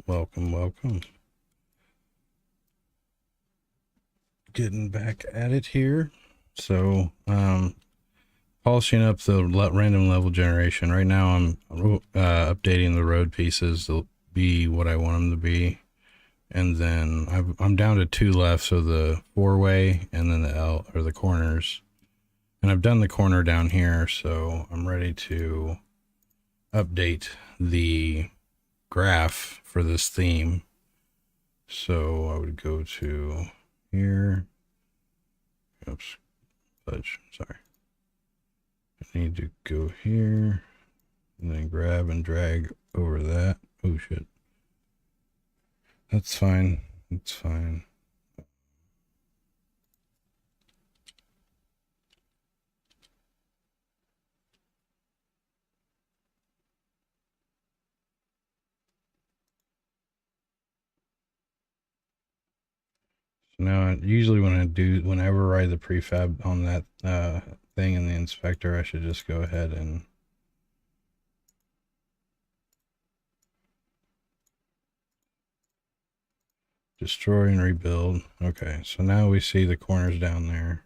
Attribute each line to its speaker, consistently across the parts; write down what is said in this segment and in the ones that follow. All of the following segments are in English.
Speaker 1: Welcome, welcome. Getting back at it here. So, polishing up the random level generation. Right now, I'm updating the road pieces to be what I want them to be. And then I'm down to two left, so the four-way and then the L, or the corners. And I've done the corner down here, so I'm ready to update the graph for this theme. So I would go to here. Oops, fudge, sorry. I need to go here and then grab and drag over that. Oh shit. That's fine. It's fine. So now, usually whenever I write the prefab on that thing in the inspector, I should just go ahead and destroy and rebuild. Okay, so now we see the corners down there.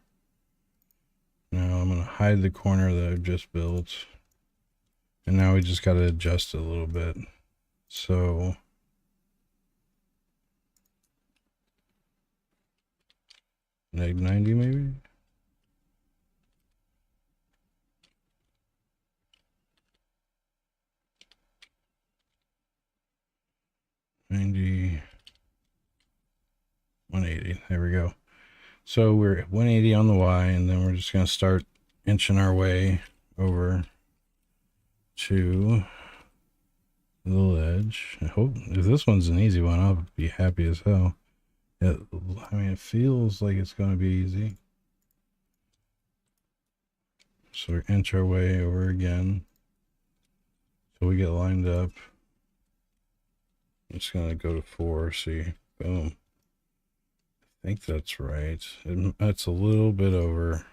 Speaker 1: Now I'm going to hide the corner that I've just built. And now we just got to adjust it a little bit. So neg 90 maybe? 90, 180. There we go. So we're at 180 on the Y, and then we're just going to start inching our way over to the ledge. I hope if this one's an easy one, I'll be happy as hell. I mean, it feels like it's going to be easy. So we inch our way over again. So we get lined up. I'm just going to go to 4, see. Boom. I think that's right. That's a little bit over.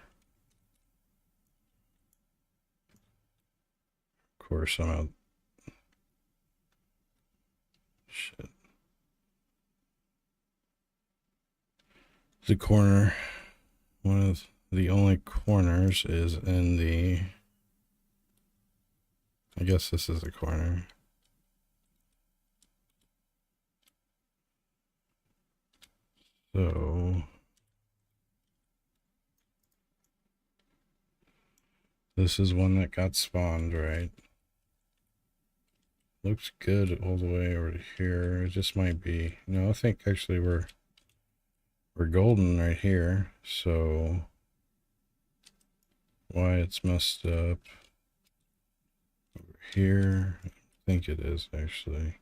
Speaker 1: Of course, I'm out. Shit. The corner, one of the only corners is in the, I guess this is a corner. So this is one that got spawned, right? Looks good all the way over here. It just might be. No, I think actually we're golden right here. So why it's messed up over here? I think it is actually.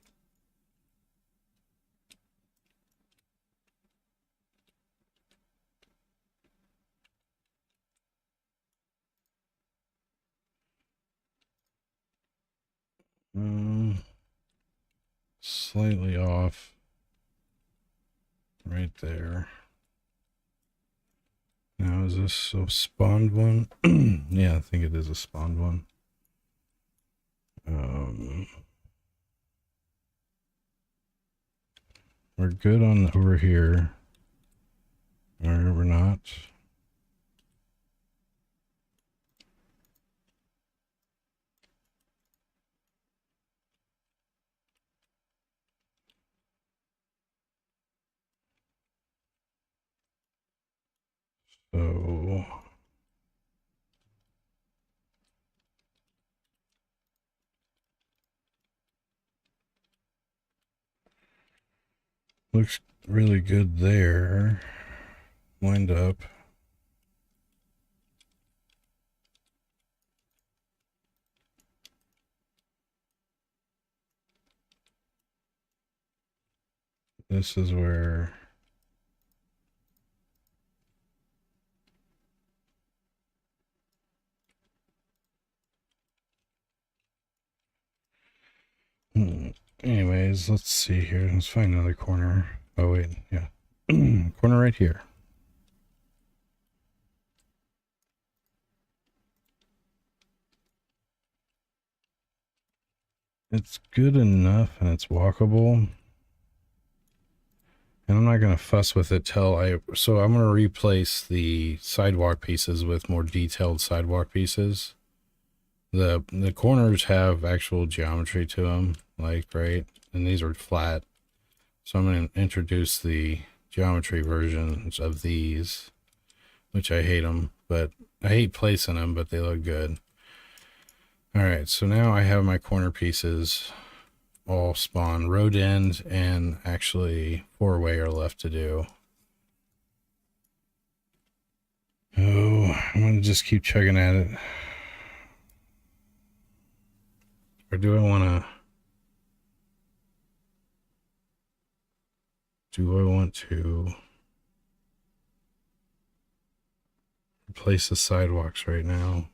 Speaker 1: Slightly off right there. Now, is this a spawned one? Yeah, I think it is a spawned one. We're good on over here. Or we're not. So looks really good there. Lined up. This is where anyways, let's see here. Let's find another corner. Oh wait, yeah. Corner right here. It's good enough and it's walkable. And I'm not going to fuss with it so I'm going to replace the sidewalk pieces with more detailed sidewalk pieces. The corners have actual geometry to them, like, right? And these are flat. So I'm going to introduce the geometry versions of these, which I hate them, but I hate placing them, but they look good. All right, so now I have my corner pieces all spawn. Road end and actually four-way are left to do. Oh, I'm gonna just keep chugging at it. Or do I want to replace the sidewalks right now?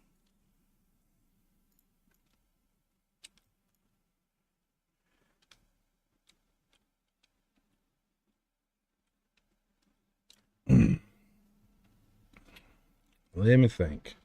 Speaker 1: Let me think.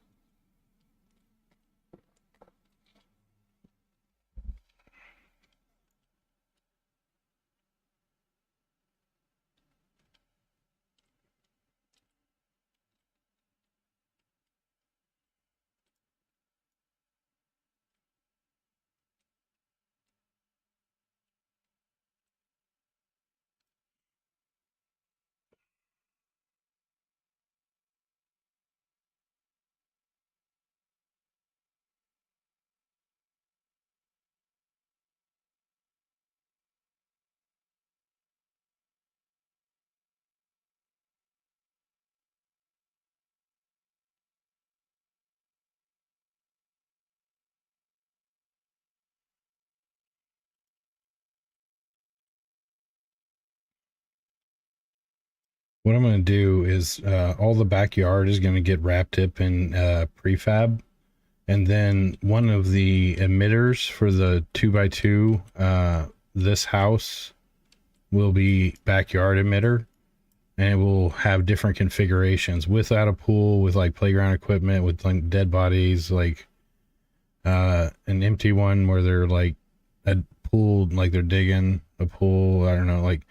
Speaker 1: What I'm going to do is all the backyard is going to get wrapped up in prefab. And then one of the emitters for the 2x2, this house will be backyard emitter. And it will have different configurations without a pool, with like playground equipment, with like dead bodies, like an empty one where they're like a pool, like they're digging a pool. I don't know, like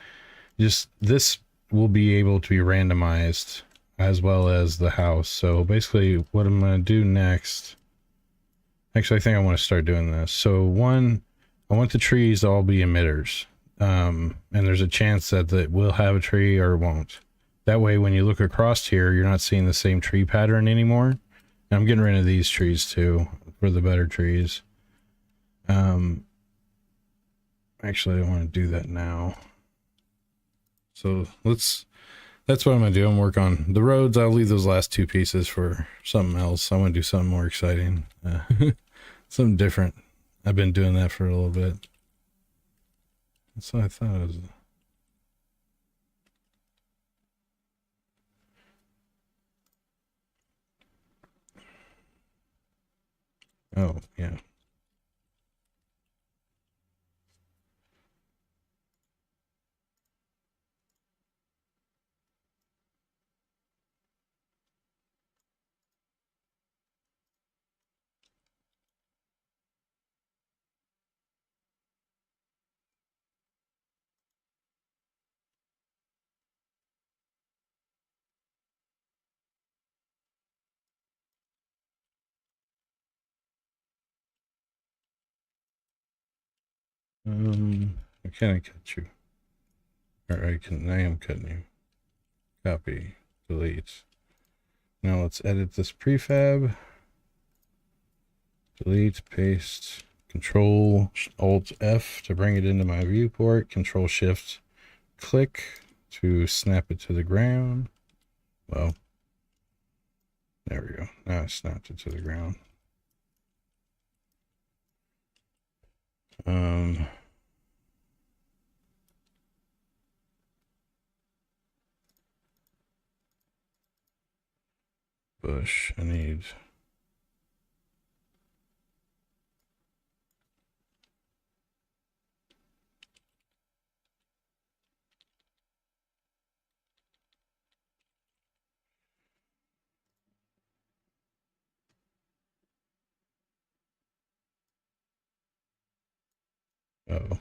Speaker 1: just this will be able to be randomized as well as the house. So basically what I'm going to do next, actually I think I want to start doing this. So one, I want the trees to all be emitters. And there's a chance that it will have a tree or it won't. That way when you look across here, you're not seeing the same tree pattern anymore. And I'm getting rid of these trees too for the better trees. Actually I want to do that now. So that's what I'm going to do. I'm work on the roads. I'll leave those last two pieces for something else. I want to do something more exciting. Something different. I've been doing that for a little bit. So I thought it was. Oh, yeah. I can't cut you. Or I am cutting you. Copy. Delete. Now let's edit this prefab. Delete, paste, Control Alt F to bring it into my viewport. Control Shift click to snap it to the ground. Well, there we go. Now I snapped it to the ground. Bush, I need. Oh.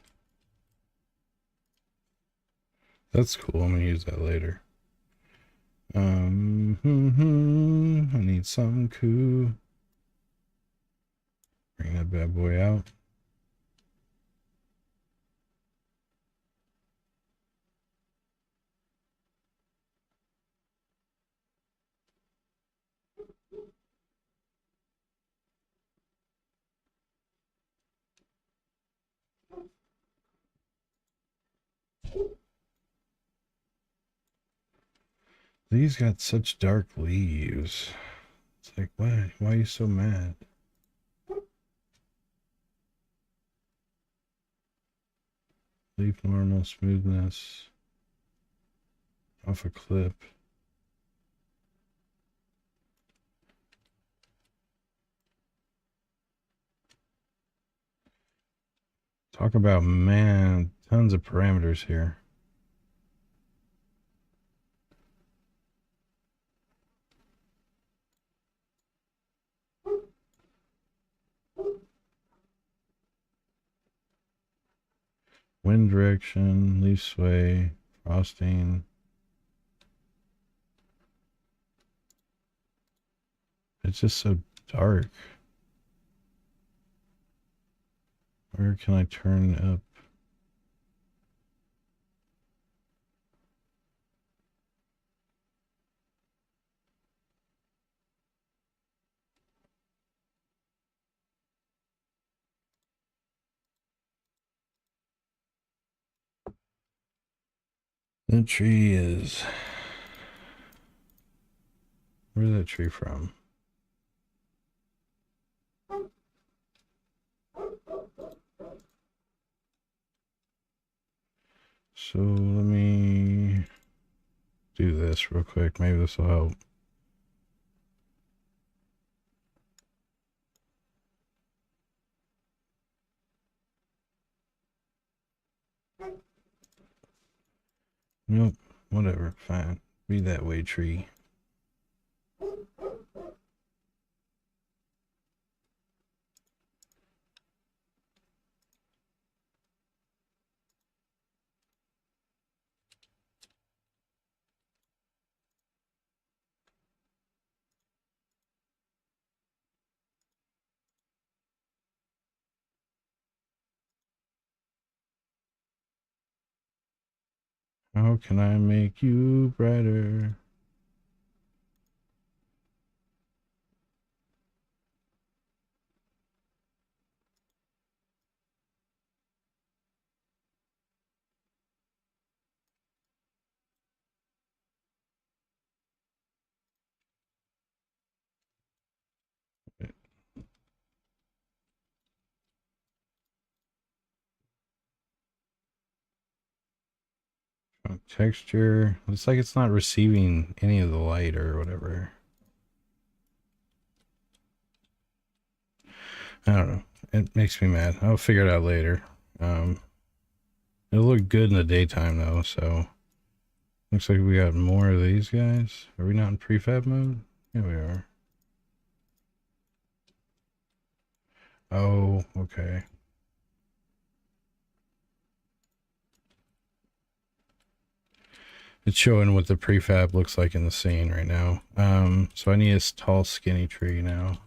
Speaker 1: That's cool. I'm gonna use that later. I need something cool. Bring that bad boy out. These got such dark leaves. It's like, why? Why are you so mad? Leaf normal smoothness. Off a clip. Talk about, man, tons of parameters here. Wind direction, leaf sway, frosting. It's just so dark. Where can I turn up? That tree is... Where's that tree from? So let me do this real quick. Maybe this will help. Nope. Whatever. Fine. Be that way, tree. How can I make you brighter? Texture. Looks like it's not receiving any of the light or whatever. I don't know. It makes me mad. I'll figure it out later. It'll look good in the daytime though, so looks like we got more of these guys. Are we not in prefab mode? Yeah, we are. Oh, okay. It's showing what the prefab looks like in the scene right now. So I need a tall, skinny tree now.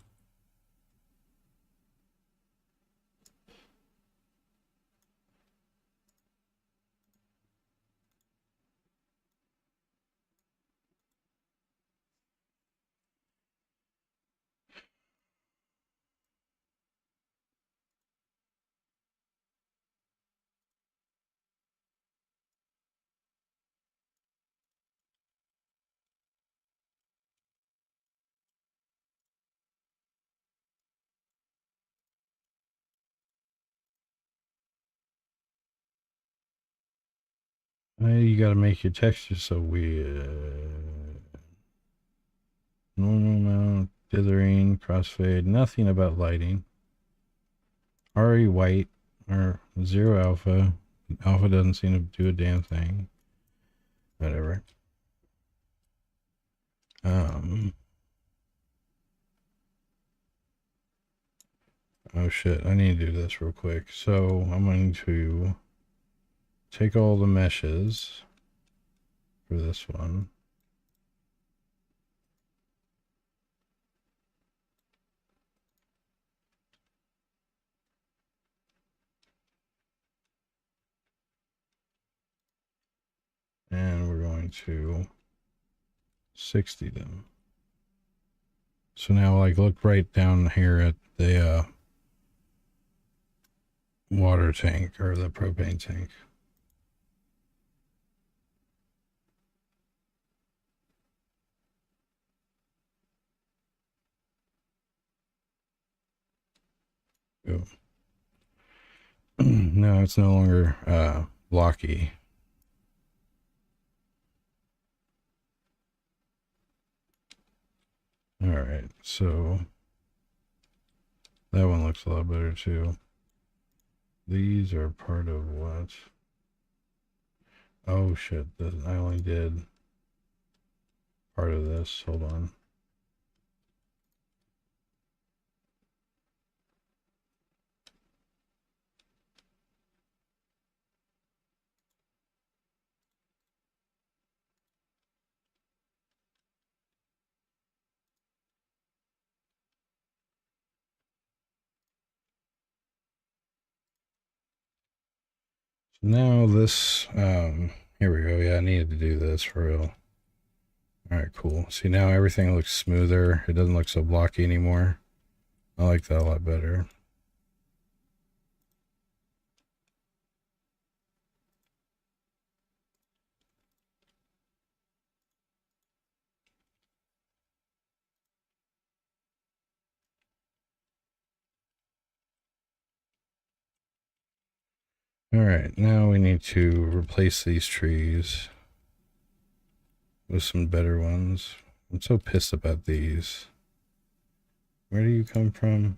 Speaker 1: You gotta make your texture so weird. Normal amount, dithering, crossfade, nothing about lighting. RE white or 0 alpha. Alpha doesn't seem to do a damn thing. Whatever. Oh shit, I need to do this real quick. So I'm going to take all the meshes. for this one. And we're going to 60 them. So now, like, look right down here at the water tank, or the propane tank. Go. No, it's no longer blocky. All right, so that one looks a lot better too. These are part of what? Oh shit, I only did part of this. Hold on. Now this, here we go. Yeah, I needed to do this for real. All right, cool. See, now everything looks smoother. It doesn't look so blocky anymore. I like that a lot better. All right, now we need to replace these trees with some better ones. I'm so pissed about these. Where do you come from?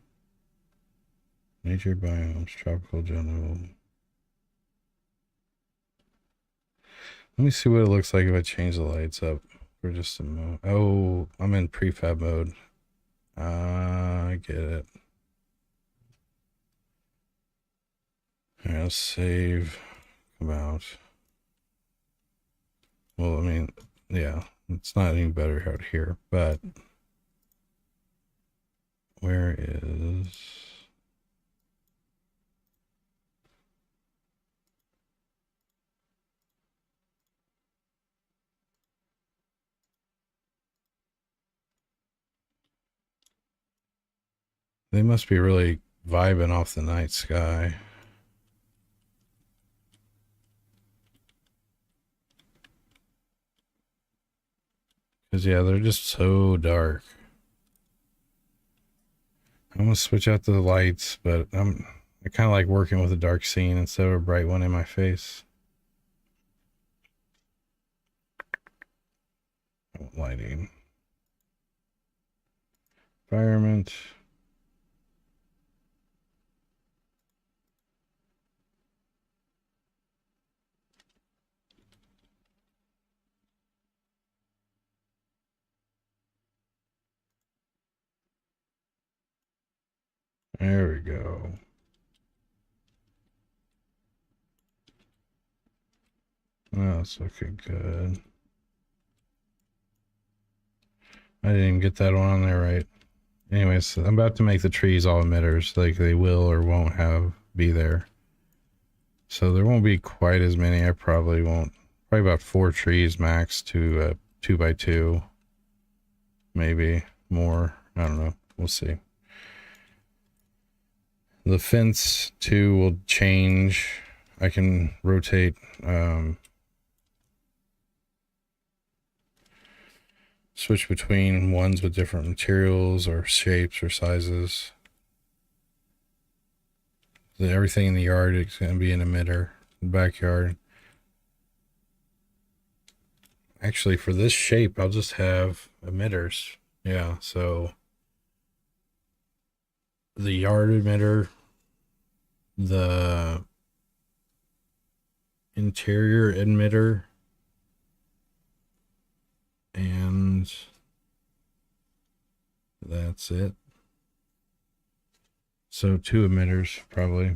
Speaker 1: Nature biomes, tropical jungle. Let me see what it looks like if I change the lights up for just a moment. Oh, I'm in prefab mode. I get it. All right, let's save. Come out. Well, I mean, yeah, it's not any better out here, but where is... They must be really vibing off the night sky. Because, yeah, they're just so dark. I'm going to switch out the lights, but I kind of like working with a dark scene instead of a bright one in my face. Lighting. Environment. There we go. Oh, it's looking good. I didn't even get that one on there right. Anyways, I'm about to make the trees all emitters, like they will or won't be there. So there won't be quite as many. I probably won't. Probably about 4 trees max to 2x2. Maybe more. I don't know. We'll see. The fence too will change. I can rotate switch between ones with different materials or shapes or sizes. Everything in the yard is going to be an emitter. The backyard. Actually, for this shape, I'll just have emitters. Yeah, so the yard emitter, the interior emitter, and that's it. So 2 emitters probably.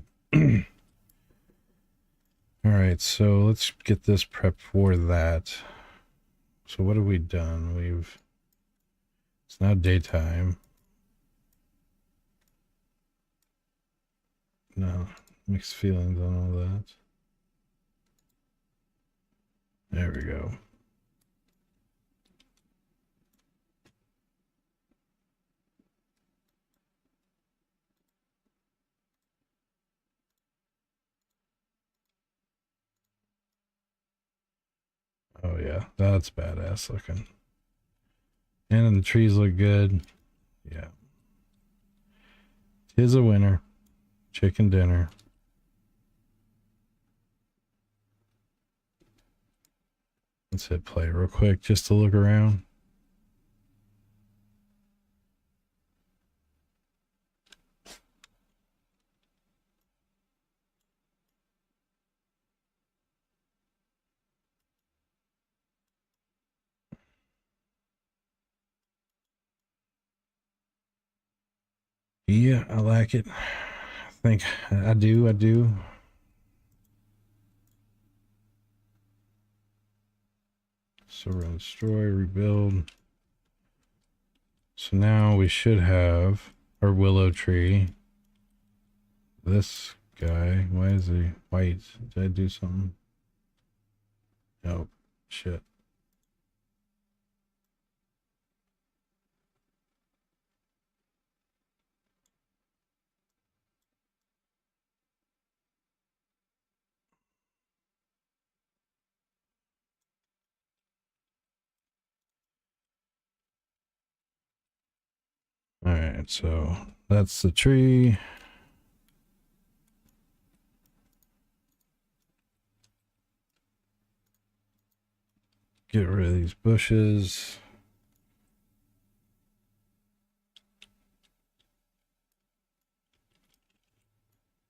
Speaker 1: All right, so let's get this prepped for that. So what have we done? It's now daytime. No, mixed feelings on all that. There we go. Oh yeah, that's badass looking. And the trees look good. Yeah. Tis a winner. Chicken dinner. Let's hit play real quick just to look around. Yeah, I like it. I think I do. So we're gonna destroy, rebuild. So now we should have our willow tree. This guy, why is he white? Did I do something? Oh, shit. All right, so that's the tree. Get rid of these bushes.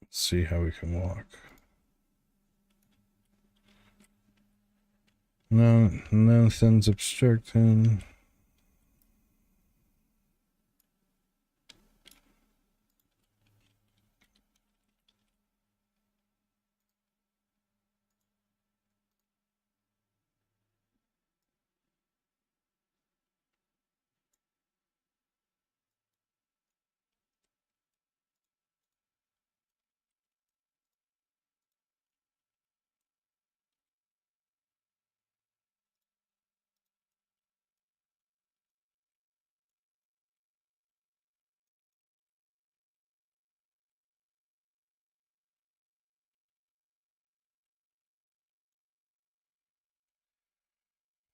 Speaker 1: Let's see how we can walk. No, nothing's obstructing.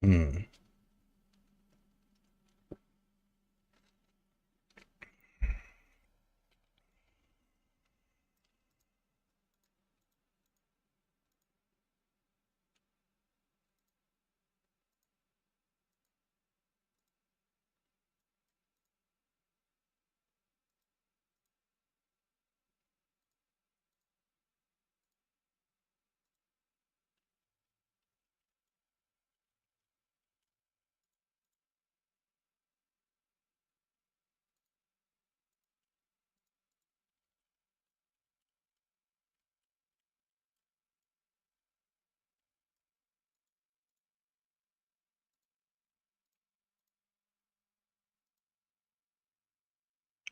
Speaker 1: Hmm.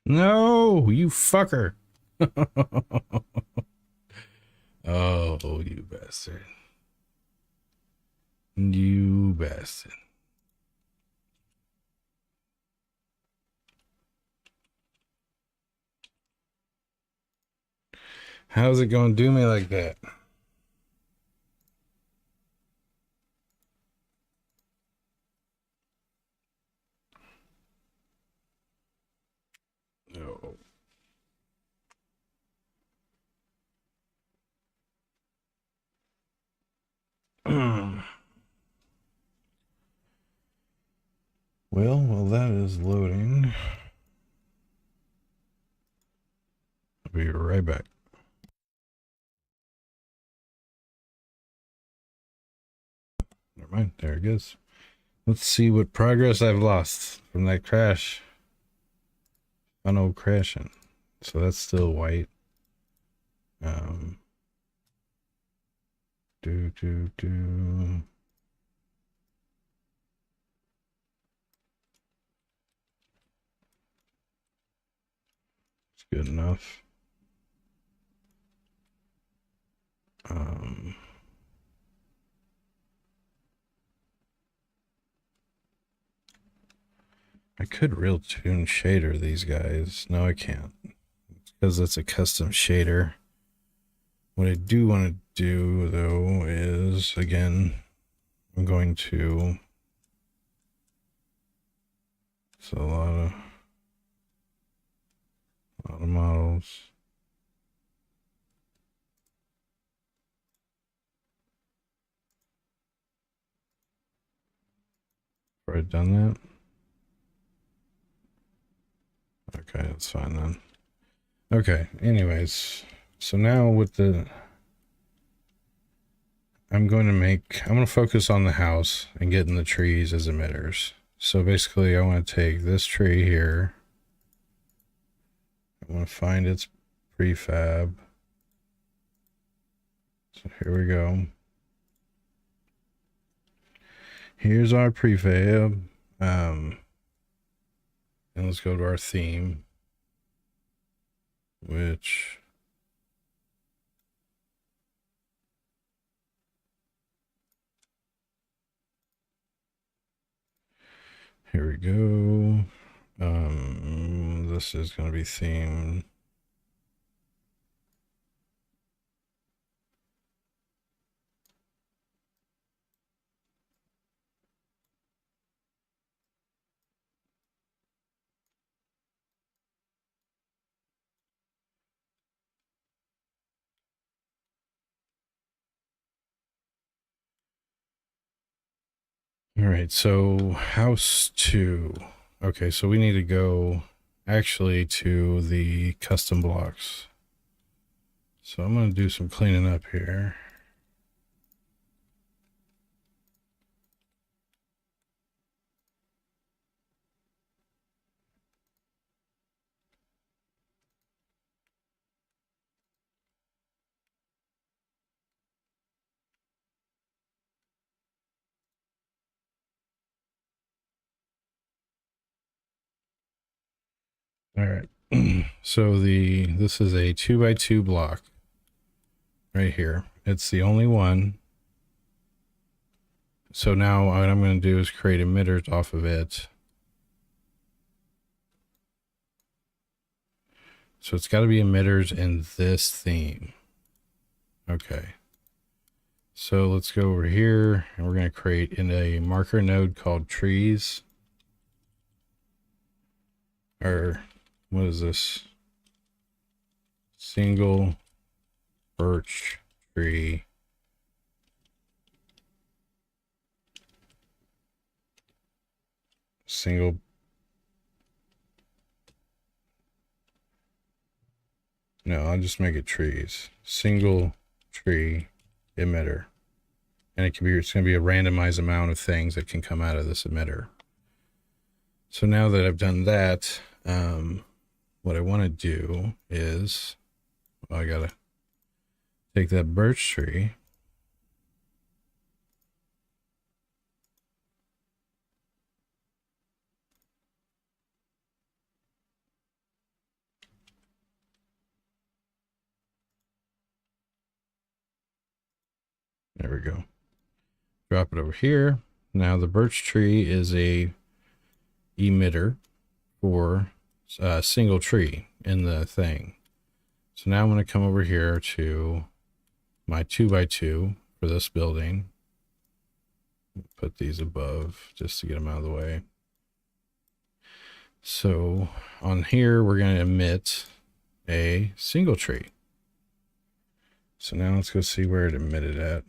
Speaker 1: No, you fucker. Oh, you bastard. You bastard. How's it gonna do me like that? No. Well, that is loading. I'll be right back. Never mind. There it goes. Let's see what progress I've lost from that crash. Funnel crashing. So that's still white. Um, do. Good enough. I could real tune shader these guys. No, I can't. Because it's a custom shader. What I do want to do, though, is, again, I'm going to... It's a lot of models. Have I done that? Okay, that's fine then. Okay, anyways. So now with the... I'm going to focus on the house and getting the trees as emitters. So basically I want to take this tree here. I want to find its prefab. So here we go. Here's our prefab. And let's go to our theme, which... Here we go. This is going to be themed. All right, so house 2. Okay, so we need to go actually to the custom blocks. So I'm going to do some cleaning up here. All right. So this is a 2x2 block right here. It's the only one. So now what I'm going to do is create emitters off of it. So it's got to be emitters in this theme. Okay. So let's go over here and we're going to create in a marker node called trees. Or what is this? Single birch tree. Single. No, I'll just make it trees. Single tree emitter. And it's going to be a randomized amount of things that can come out of this emitter. So now that I've done that, what I want to do is, well, I gotta take that birch tree. There we go. Drop it over here. Now the birch tree is a emitter for a single tree in the thing. So now I'm going to come over here to my 2x2 for this building. Put these above just to get them out of the way. So on here, we're going to emit a single tree. So now let's go see where it emitted at.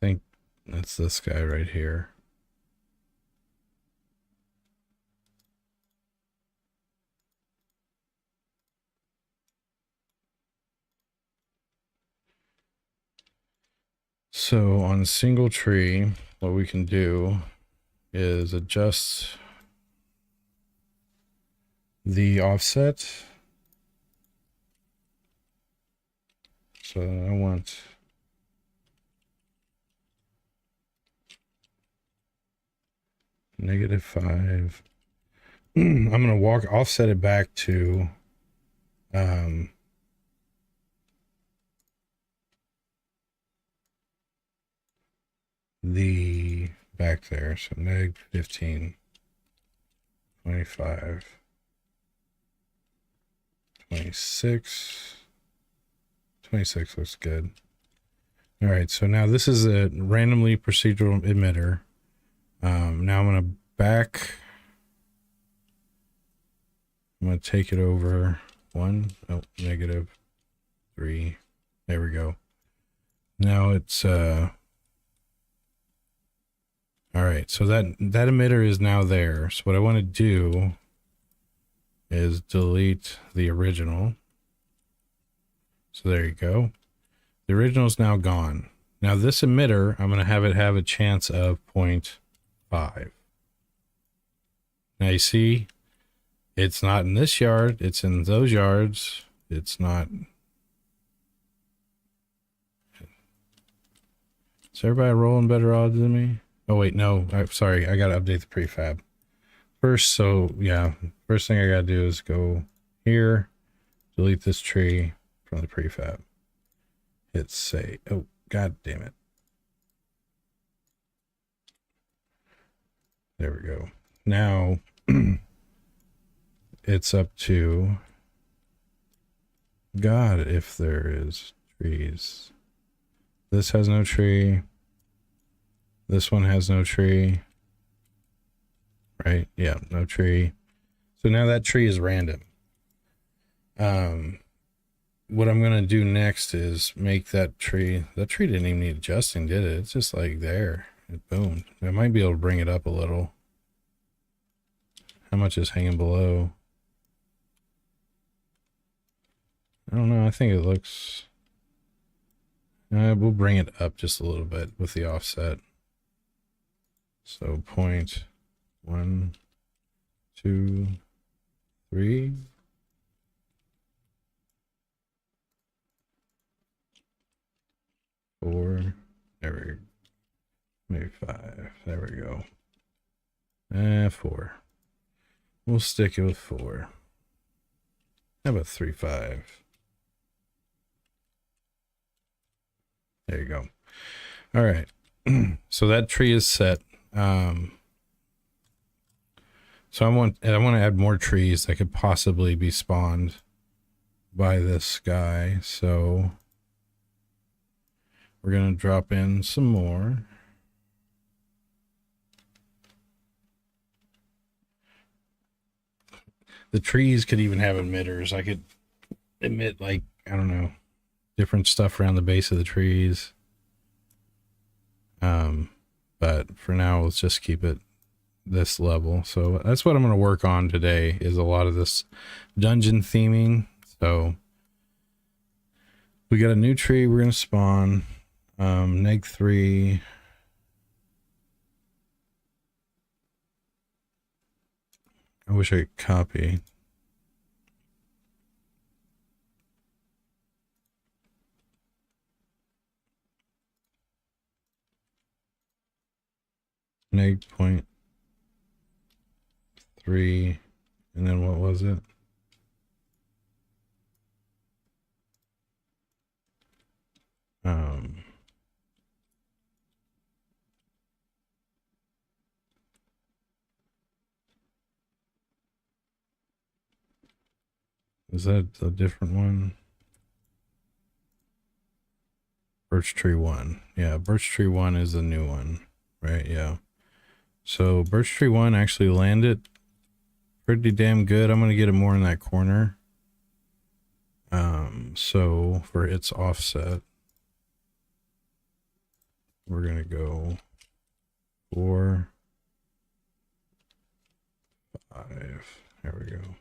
Speaker 1: I think that's this guy right here. So on a single tree, what we can do is adjust the offset. So I want -5. I'm going to offset it back to, the back there. So neg 15, 25, 26, 26 looks good. All right, so now this is a randomly procedural emitter. Now I'm going to I'm going to take it over -3. There we go. Now it's, all right, so that emitter is now there. So what I want to do is delete the original. So there you go. The original is now gone. Now this emitter, I'm going to have it have a chance of 0.5. Now you see, it's not in this yard. It's in those yards. It's not. Is everybody rolling better odds than me? Oh wait, no. Sorry, I got to update the prefab first. So yeah, first thing I got to do is go here, delete this tree from the prefab. Hit save. Oh, god damn it. There we go. Now it's up to God if there is trees. This has no tree. This one has no tree. Right? Yeah, no tree. So now that tree is random. What I'm going to do next is make that tree didn't even need adjusting, did it? It's just like there. It boomed. I might be able to bring it up a little. How much is hanging below? I don't know. I think it looks... we'll bring it up just a little bit with the offset. So 0.1, 2, 3. Four. There we go. Maybe 5. There we go. 4. We'll stick it with 4. How about 3.5? There you go. All right. So that tree is set. So I want to add more trees that could possibly be spawned by this guy. So we're going to drop in some more. The trees could even have emitters. I could emit, like, I don't know, different stuff around the base of the trees. But for now, let's just keep it this level. So that's what I'm going to work on today, is a lot of this dungeon theming. So we got a new tree we're going to spawn. -3. I wish I could copy. -0.3, and then what was it? Is that a different one? Birch tree 1. Yeah, birch tree 1 is the new one, right? Yeah. So birch tree 1 actually landed pretty damn good. I'm going to get it more in that corner. So for its offset, we're going to go 4, 5. There we go.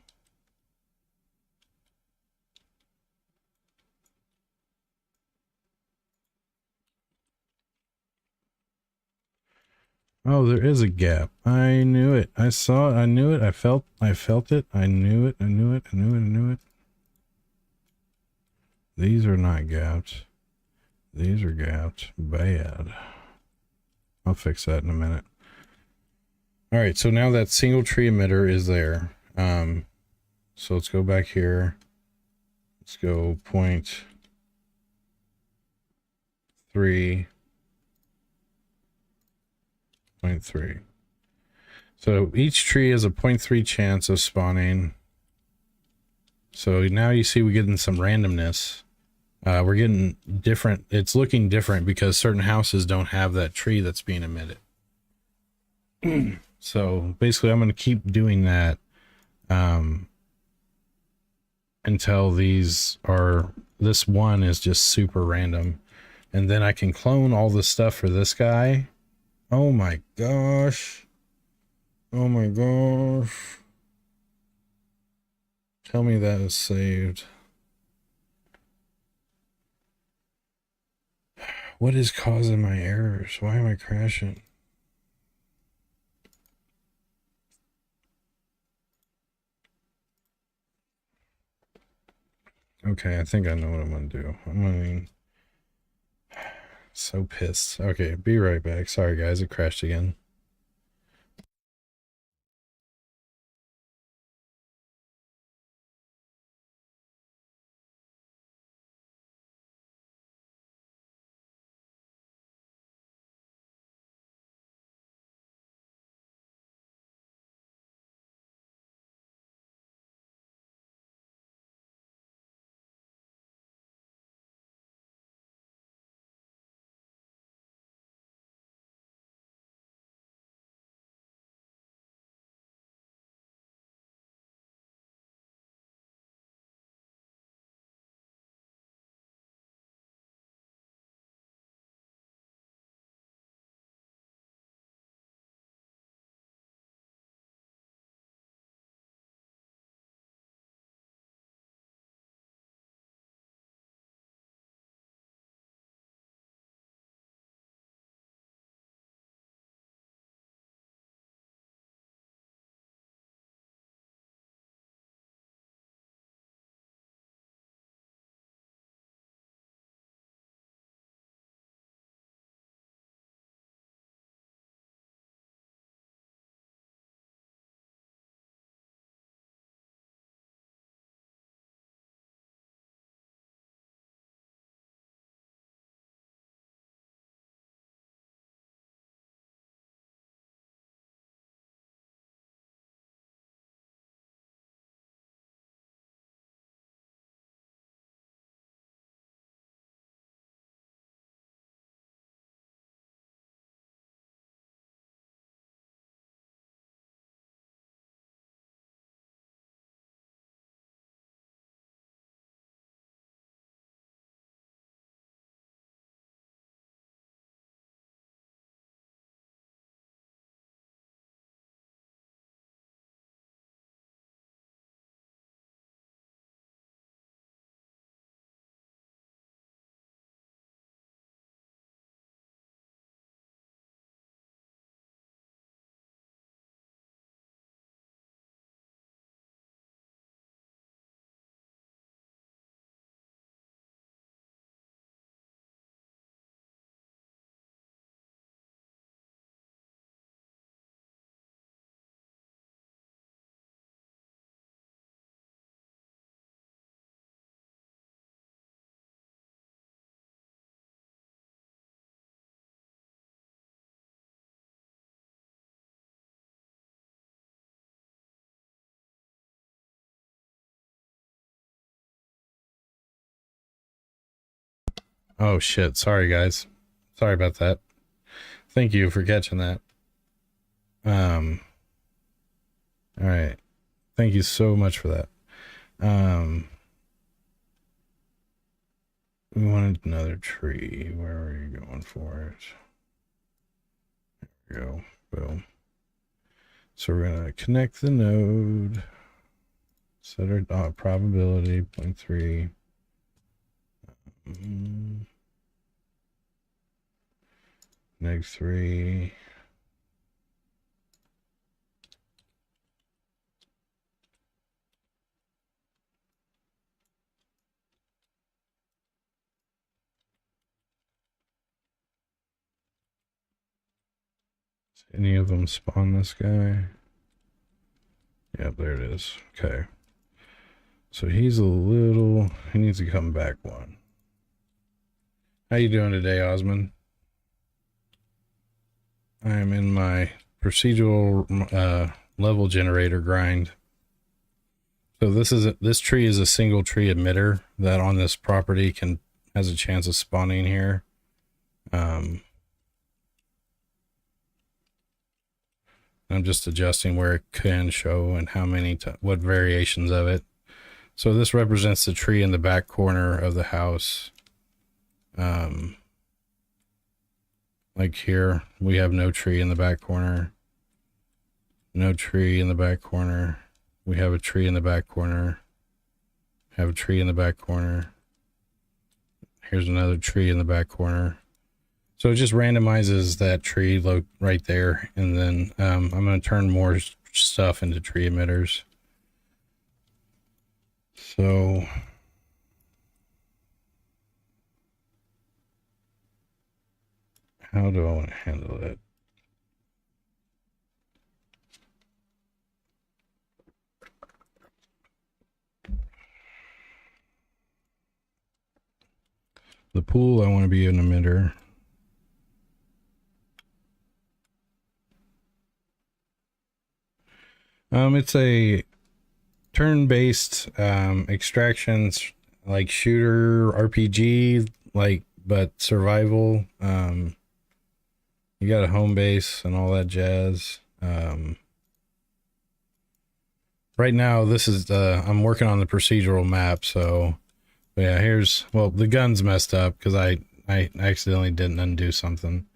Speaker 1: Oh, there is a gap. I knew it. I saw it. I knew it. I felt it. I knew it. I knew it. I knew it. I knew it. These are not gapped. These are gapped. Bad. I'll fix that in a minute. All right, so now that single tree emitter is there. So let's go back here. Let's go 0.3, 0.3. So each tree has a 0.3 chance of spawning. So now you see we're getting some randomness. We're getting different. It's looking different because certain houses don't have that tree that's being emitted. So basically I'm going to keep doing that until this one is just super random. And then I can clone all the stuff for this guy. Oh my gosh. Oh my gosh. Tell me that is saved. What is causing my errors? Why am I crashing? Okay, I think I know what I'm gonna do. So pissed. Okay, be right back. Sorry guys, it crashed again. Oh shit, sorry guys. Sorry about that. Thank you for catching that. All right. Thank you so much for that. We wanted another tree. Where are you going for it? There we go. Boom. So we're gonna connect the node. Set our dot probability 0.3. -3. Any of them spawn this guy? Yep, there it is. Okay. So he needs to come back one. How you doing today, Osmond? I am in my procedural level generator grind. So this tree is a single tree emitter that on this property has a chance of spawning here. I'm just adjusting where it can show and how many, what variations of it. So this represents the tree in the back corner of the house. Like here, we have no tree in the back corner. No tree in the back corner. We have a tree in the back corner. Have a tree in the back corner. Here's another tree in the back corner. So it just randomizes that tree right there. And then I'm going to turn more stuff into tree emitters. So how do I want to handle it? The pool, I want to be an emitter. It's a turn-based extractions, like shooter RPG, but survival. You got a home base and all that jazz. Right now, this is I'm working on the procedural map, so yeah. The gun's messed up because I accidentally didn't undo something.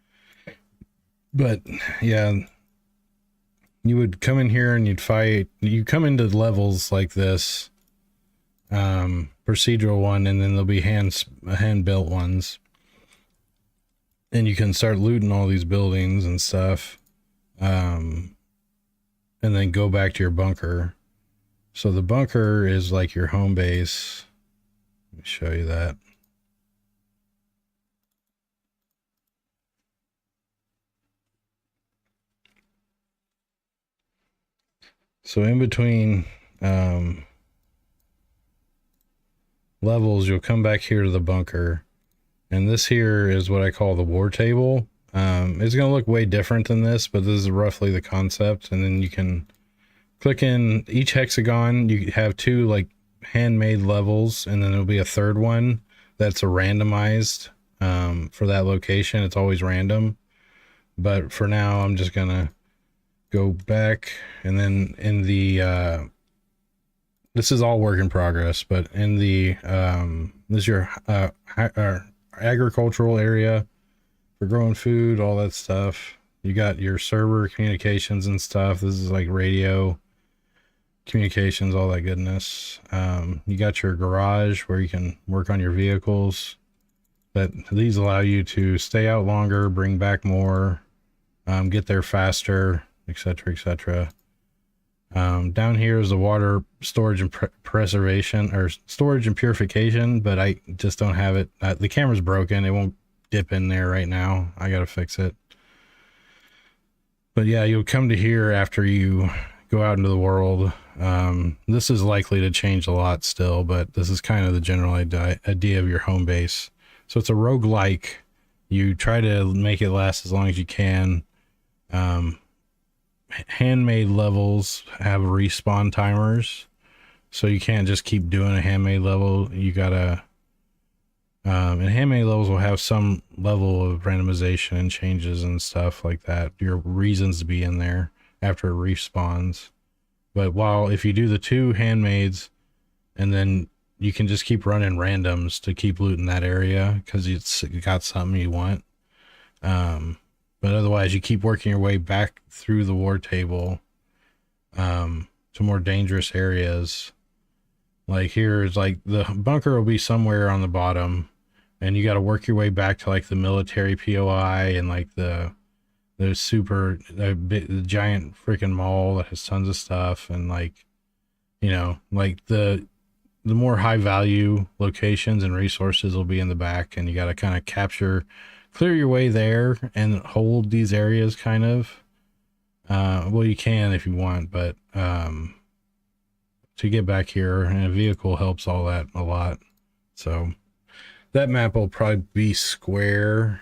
Speaker 1: But yeah, you would come in here and you'd fight. You come into levels like this, procedural one, and then there'll be hand built ones. And you can start looting all these buildings and stuff. And then go back to your bunker. So the bunker is like your home base. Let me show you that. So in between levels, you'll come back here to the bunker. And this here is what I call the war table. It's going to look way different than this, but this is roughly the concept. And then you can click in each hexagon. You have two like handmade levels, and then there'll be a third one that's a randomized for that location. It's always random. But for now, I'm just going to go back, and then in the this is all work in progress, but in the this is your agricultural area for growing food, all that stuff. You got your server communications and stuff. This is like radio communications, all that goodness. You got your garage where you can work on your vehicles. These allow you to stay out longer, bring back more, get there faster, etc., etc. Down here is the water storage and preservation, or storage and purification, but I just don't have it. The camera's broken. It won't dip in there right now. I gotta fix it. But yeah, you'll come to here after you go out into the world. This is likely to change a lot still, but this is kind of the general idea of your home base. So it's a roguelike. You try to make it last as long as you can. Handmade levels have respawn timers, so you can't just keep doing a handmade level. You gotta and handmade levels will have some level of randomization and changes and stuff like that, your reasons to be in there after it respawns. But if you do the two handmaids, and then you can just keep running randoms to keep looting that area because it's got something you want. But otherwise, you keep working your way back through the war table to more dangerous areas. Like here is like the bunker will be somewhere on the bottom, and you got to work your way back to like the military POI and like the giant freaking mall that has tons of stuff, and like, you know, like the more high value locations and resources will be in the back, and you got to kind of clear your way there and hold these areas kind of. Well, you can if you want, but to get back here, and a vehicle helps all that a lot. So that map will probably be square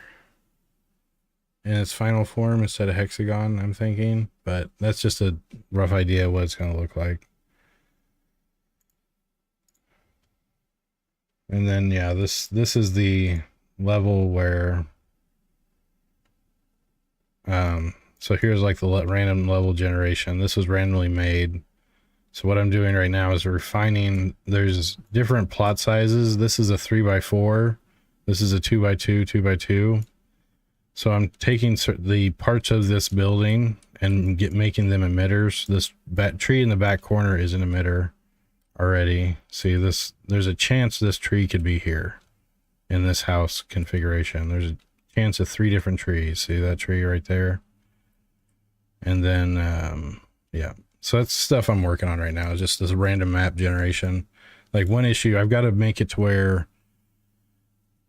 Speaker 1: in its final form instead of hexagon, I'm thinking, but that's just a rough idea of what it's going to look like. And then yeah, this is the level where so here's like the random level generation. This was randomly made. So what I'm doing right now is refining. There's different plot sizes. This is a 3x4. This is a 2x2, 2x2. So I'm taking the parts of this building and making them emitters. This tree in the back corner is an emitter already. See this, there's a chance this tree could be here in this house configuration. There's a chance of 3 different trees. See that tree right there? And then, yeah. So that's stuff I'm working on right now. Just this random map generation. Like one issue, I've got to make it to where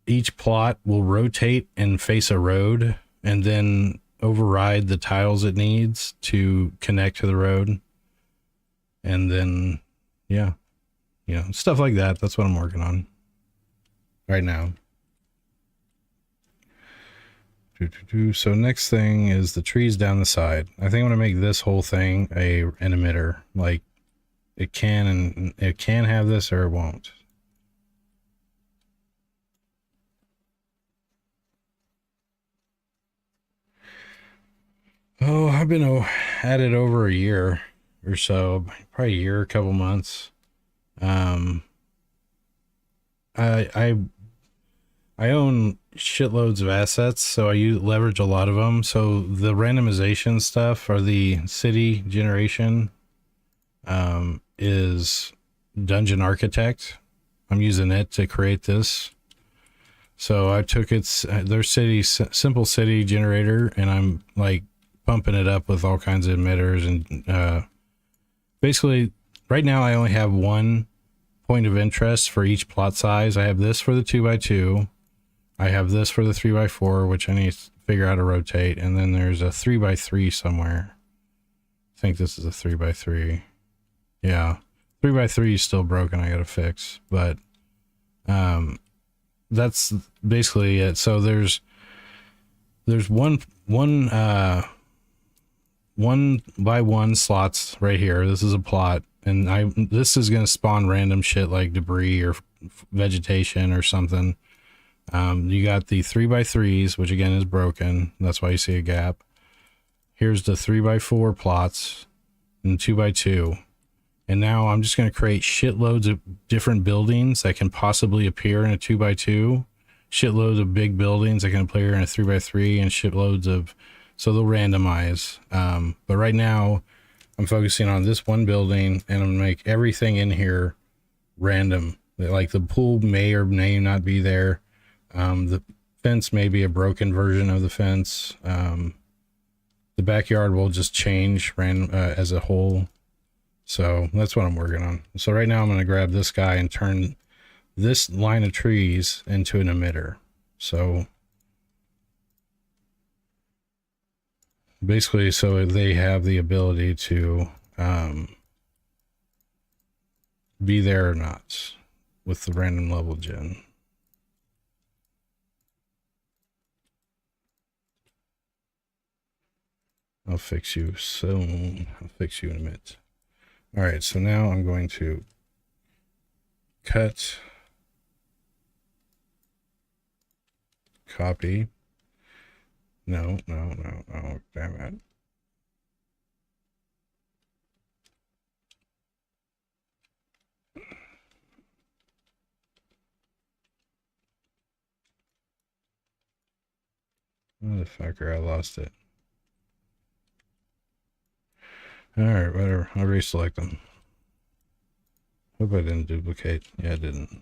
Speaker 1: each plot will rotate and face a road and then override the tiles it needs to connect to the road. And then, yeah, you know, stuff like that. That's what I'm working on right now. So next thing is the trees down the side. I think I'm gonna make this whole thing an emitter. Like it can have this or it won't. Oh, I've been at it over a year or so, probably a year, a couple months. I own shitloads of assets, so I leverage a lot of them. So the randomization stuff or the city generation is Dungeon Architect. I'm using it to create this. So I took their simple city generator, and I'm like pumping it up with all kinds of emitters. And basically, right now I only have one point of interest for each plot size. I have this for the 2x2. I have this for the 3x4, which I need to figure out how to rotate. And then there's a 3x3 somewhere. I think this is a 3x3. Yeah. 3x3 is still broken. I got to fix, but, that's basically it. So there's one by one slots right here. This is a plot, and this is going to spawn random shit like debris or vegetation or something. You got the 3x3s, which again is broken. That's why you see a gap. Here's the 3x4 plots and 2x2. And now I'm just going to create shitloads of different buildings that can possibly appear in a 2x2, shitloads of big buildings that can appear in a 3x3, and shitloads of, so they'll randomize. But right now I'm focusing on this one building, and I'm going to make everything in here random. Like the pool may or may not be there. The fence may be a broken version of the fence. The backyard will just change as a whole. So that's what I'm working on. So right now I'm going to grab this guy and turn this line of trees into an emitter. So basically, so they have the ability to be there or not with the random level gen. I'll fix you soon. I'll fix you in a minute. All right, so now I'm going to cut, copy. No, damn it. Motherfucker, I lost it. All right, whatever. I'll reselect them. Hope I didn't duplicate. Yeah, I didn't.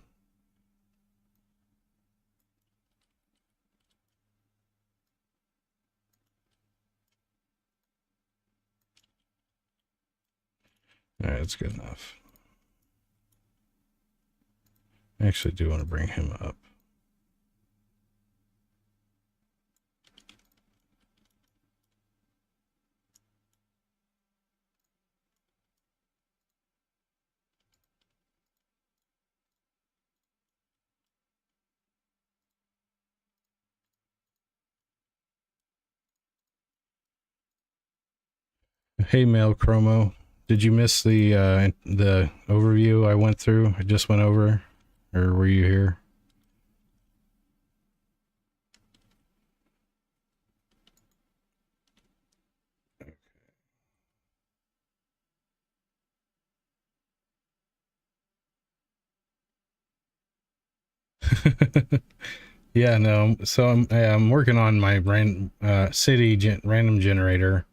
Speaker 1: All right, that's good enough. I actually do want to bring him up. Hey, Mail Chromo. Did you miss the overview I went through? I just went over, or were you here? Yeah, no. So I'm working on my random generator.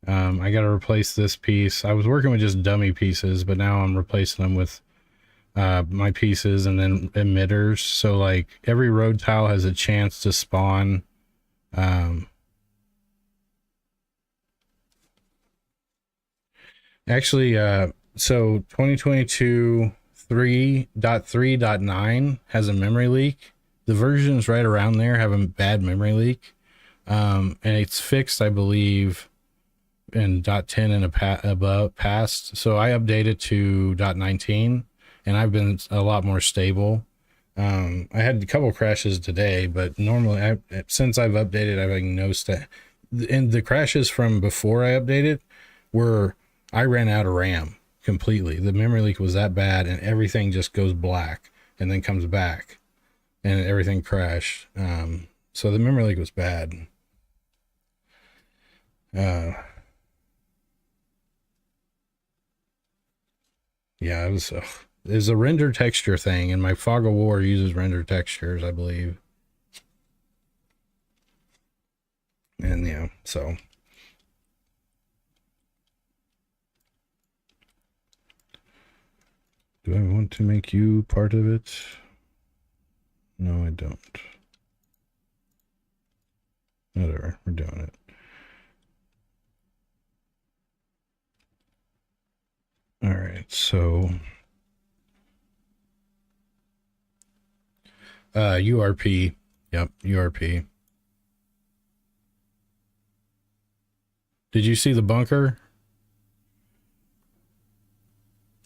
Speaker 1: I got to replace this piece. I was working with just dummy pieces, but now I'm replacing them with my pieces and then emitters. So like every road tile has a chance to spawn. Um, actually, so 2022 3.3.9 has a memory leak. The versions right around there have a bad memory leak. And it's fixed, I believe, in .10 and above past. So I updated to .19 and I've been a lot more stable. I had a couple crashes today, but normally since I've updated, I've like no and the crashes from before I updated were I ran out of RAM completely. The memory leak was that bad and everything just goes black and then comes back and everything crashed. So the memory leak was bad. Uh, Yeah, it was a render texture thing, and my Fog of War uses render textures, I believe. And yeah, so do I want to make you part of it? No, I don't. Whatever, we're doing it. All right, so URP. Yep, URP. Did you see the bunker?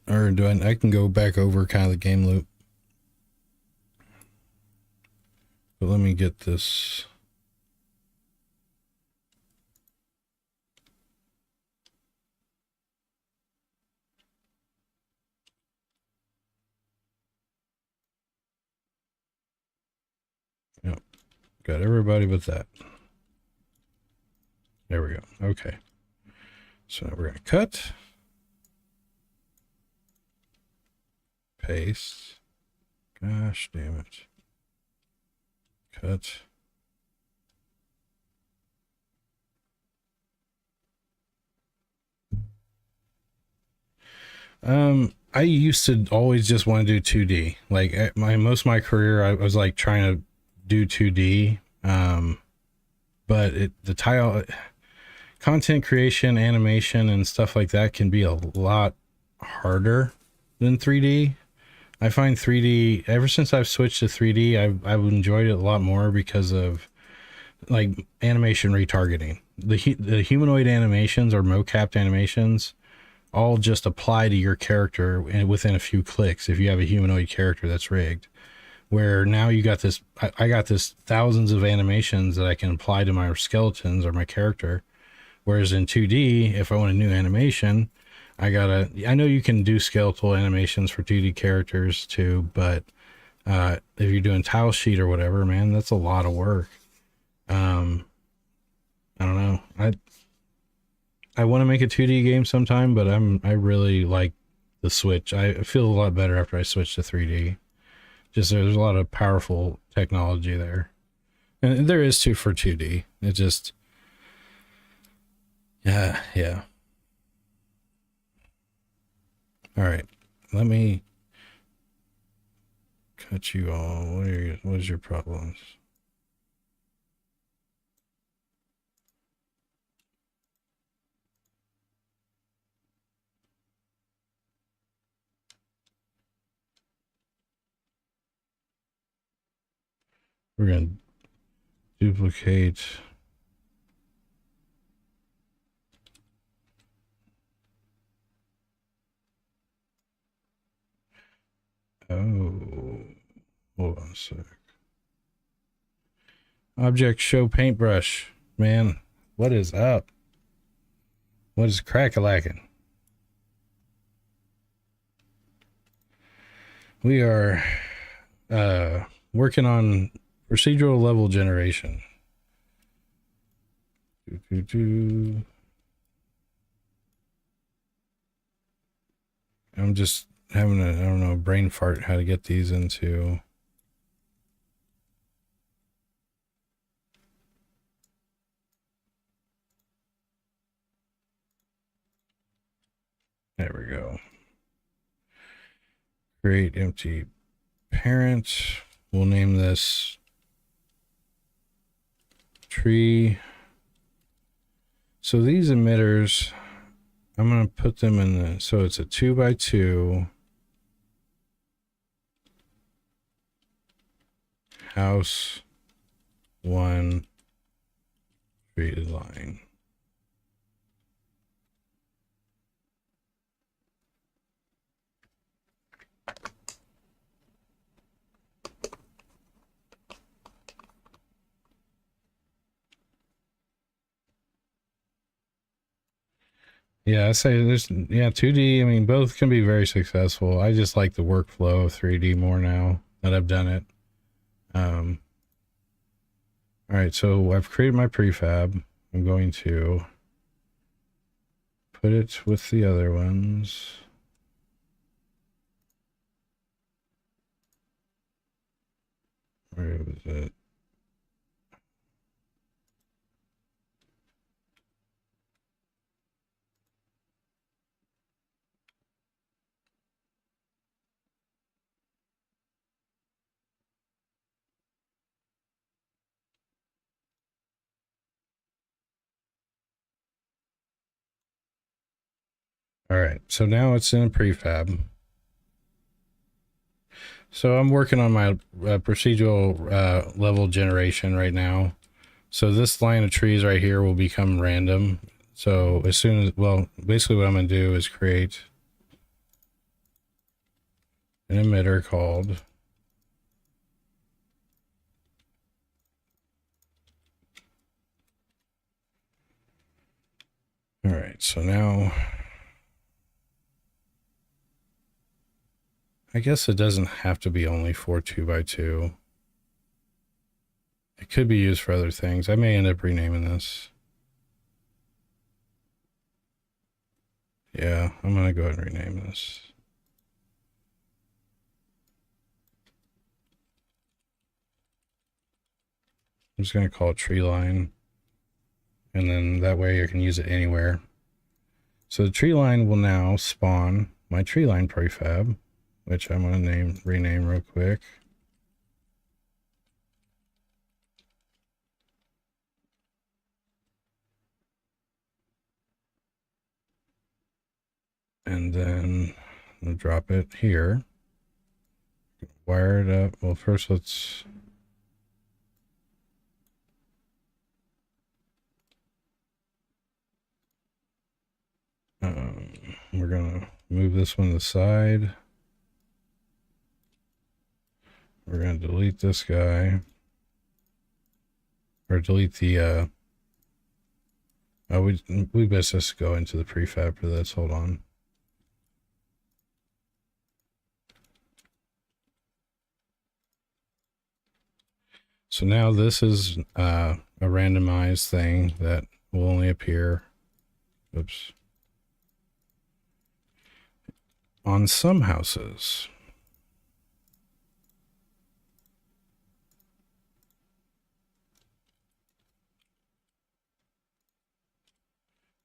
Speaker 1: Or do I can go back over kind of the game loop. But let me get this. Yep, got everybody but that. There we go. Okay. So now we're going to cut. Paste. Gosh damn it. Cut. I used to always just want to do 2D. Like most of my career, I was like trying to do 2D. But the tile content creation, animation, and stuff like that can be a lot harder than 3D. I find 3D ever since I've switched to 3D, I've enjoyed it a lot more because of like animation retargeting. The humanoid animations or mocapped animations all just apply to your character within a few clicks if you have a humanoid character that's rigged. Where now you got this, I got this thousands of animations that I can apply to my skeletons or my character. Whereas in 2D, if I want a new animation, I know you can do skeletal animations for 2D characters too, but if you're doing tile sheet or whatever, man, that's a lot of work. Um, I don't know. I want to make a 2D game sometime, but I really like the switch. I feel a lot better after I switch to 3D. Just there's a lot of powerful technology there, and there is too for 2D. It just, yeah. All right, let me cut you all. What is your problems? We're gonna duplicate. Oh, hold on a sec. Object show paintbrush. Man, what is up? What is crack-a-lackin'? We are working on procedural level generation. I'm just having a, I don't know, brain fart how to get these into. There we go. Create empty parent. We'll name this tree. So these emitters, I'm going to put them in the, so it's a 2x2 house, one treated line. Yeah, I say there's, yeah, 2D. I mean, both can be very successful. I just like the workflow of 3D more now that I've done it. All right, so I've created my prefab. I'm going to put it with the other ones. Where was it? All right, so now it's in a prefab. So I'm working on my procedural level generation right now. So this line of trees right here will become random. So as soon as, well, basically what I'm going to do is create an emitter called all right, so now I guess it doesn't have to be only for 2x2. It could be used for other things. I may end up renaming this. Yeah, I'm going to go ahead and rename this. I'm just going to call it tree line. And then that way I can use it anywhere. So the tree line will now spawn my tree line prefab, which I'm going to rename real quick. And then I'm going to drop it here. Wire it up. Well, first let's we're gonna move this one to the side. We're gonna delete this guy, or delete the we best just go into the prefab for this. Hold on. So now this is a randomized thing that will only appear, oops, on some houses.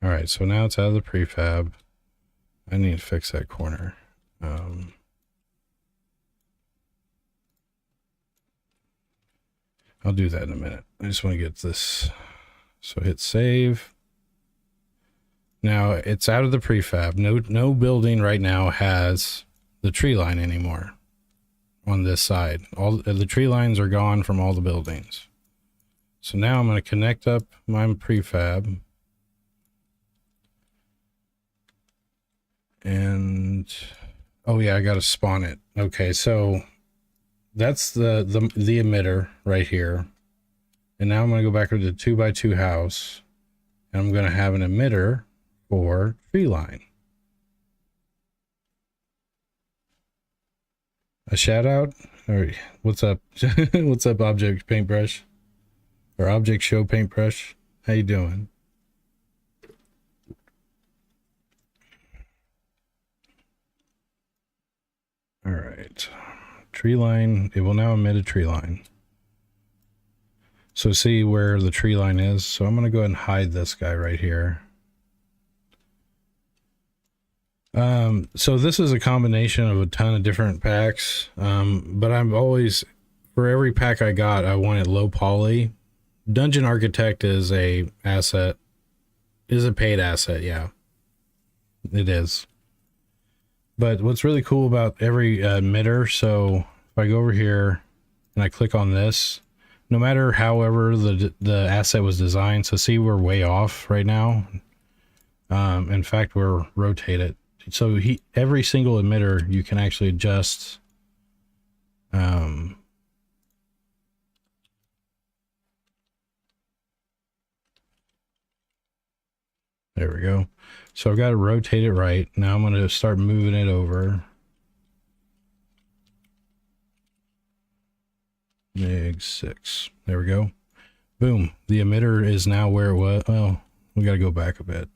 Speaker 1: All right, so now it's out of the prefab. I need to fix that corner. I'll do that in a minute. I just want to get this. So hit save. Now it's out of the prefab. No building right now has the tree line anymore on this side. All the tree lines are gone from all the buildings. So now I'm going to connect up my prefab. And oh yeah, I got to spawn it. Okay, so that's the emitter right here. And now I'm going to go back to the 2x2 house, and I'm going to have an emitter for tree line. A shout out? Or what's up? What's up, Object Paintbrush? Or Object Show Paintbrush? How you doing? All right. Tree line. It will now emit a tree line. So see where the tree line is. So I'm going to go ahead and hide this guy right here. So this is a combination of a ton of different packs. But I'm always, for every pack I got, I wanted low poly. Dungeon Architect is a asset. Is a paid asset, yeah. It is. But what's really cool about every emitter, so if I go over here and I click on this, no matter however the asset was designed, so see we're way off right now. In fact, we're rotated. So every single emitter you can actually adjust. There we go. So I've got to rotate it right. Now I'm going to start moving it over. -6. There we go. Boom. The emitter is now where it was. Well, we got to go back a bit.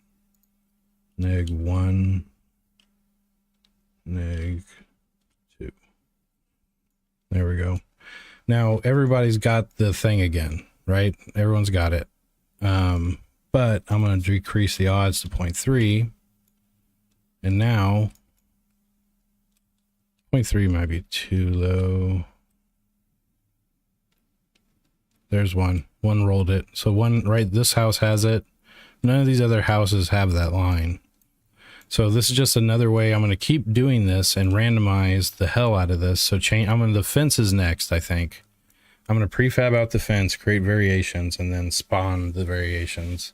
Speaker 1: -1. -2. There we go. Now everybody's got the thing again, right? Everyone's got it. But I'm going to decrease the odds to 0.3. And now 0.3 might be too low. There's one. One rolled it. So one, right, this house has it. None of these other houses have that line. So this is just another way I'm going to keep doing this and randomize the hell out of this. So the fence is next, I think. I'm going to prefab out the fence, create variations, and then spawn the variations.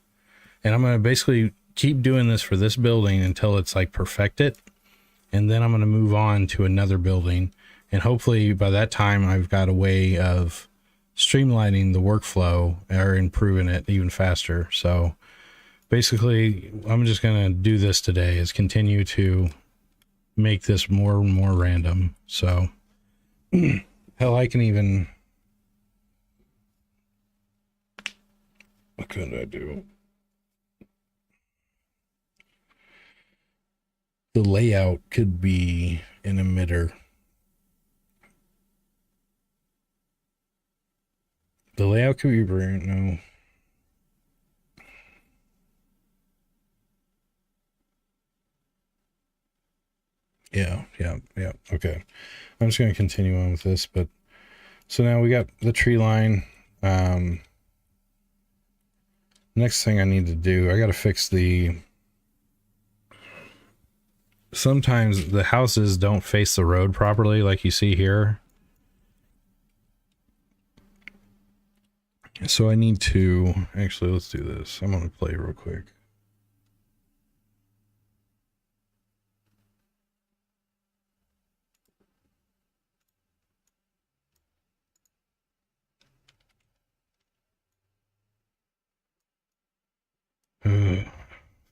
Speaker 1: And I'm going to basically keep doing this for this building until it's like perfected. And then I'm going to move on to another building. And hopefully by that time, I've got a way of streamlining the workflow or improving it even faster. So basically, I'm just going to do this today, is continue to make this more and more random. So hell, I can even, what could I do? The layout could be an emitter. The layout could be brilliant. No. Yeah. Okay. I'm just going to continue on with this, but so now we got the tree line. Next thing I need to do, I got to fix sometimes the houses don't face the road properly, like you see here. So I need to, actually, let's do this. I'm going to play real quick.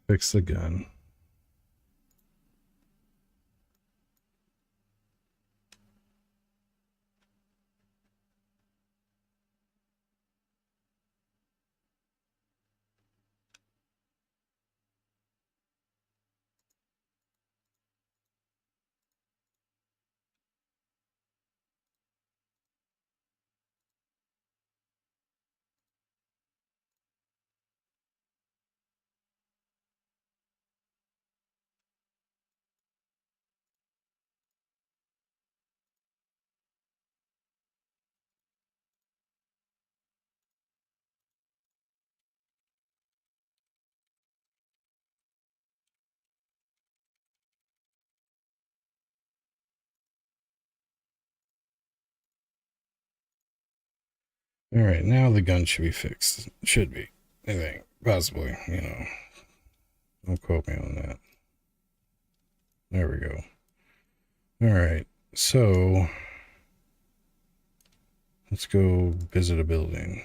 Speaker 1: Fix the gun. All right, now the gun should be fixed. Should be, I think, possibly. You know, don't quote me on that. There we go. All right, so let's go visit a building.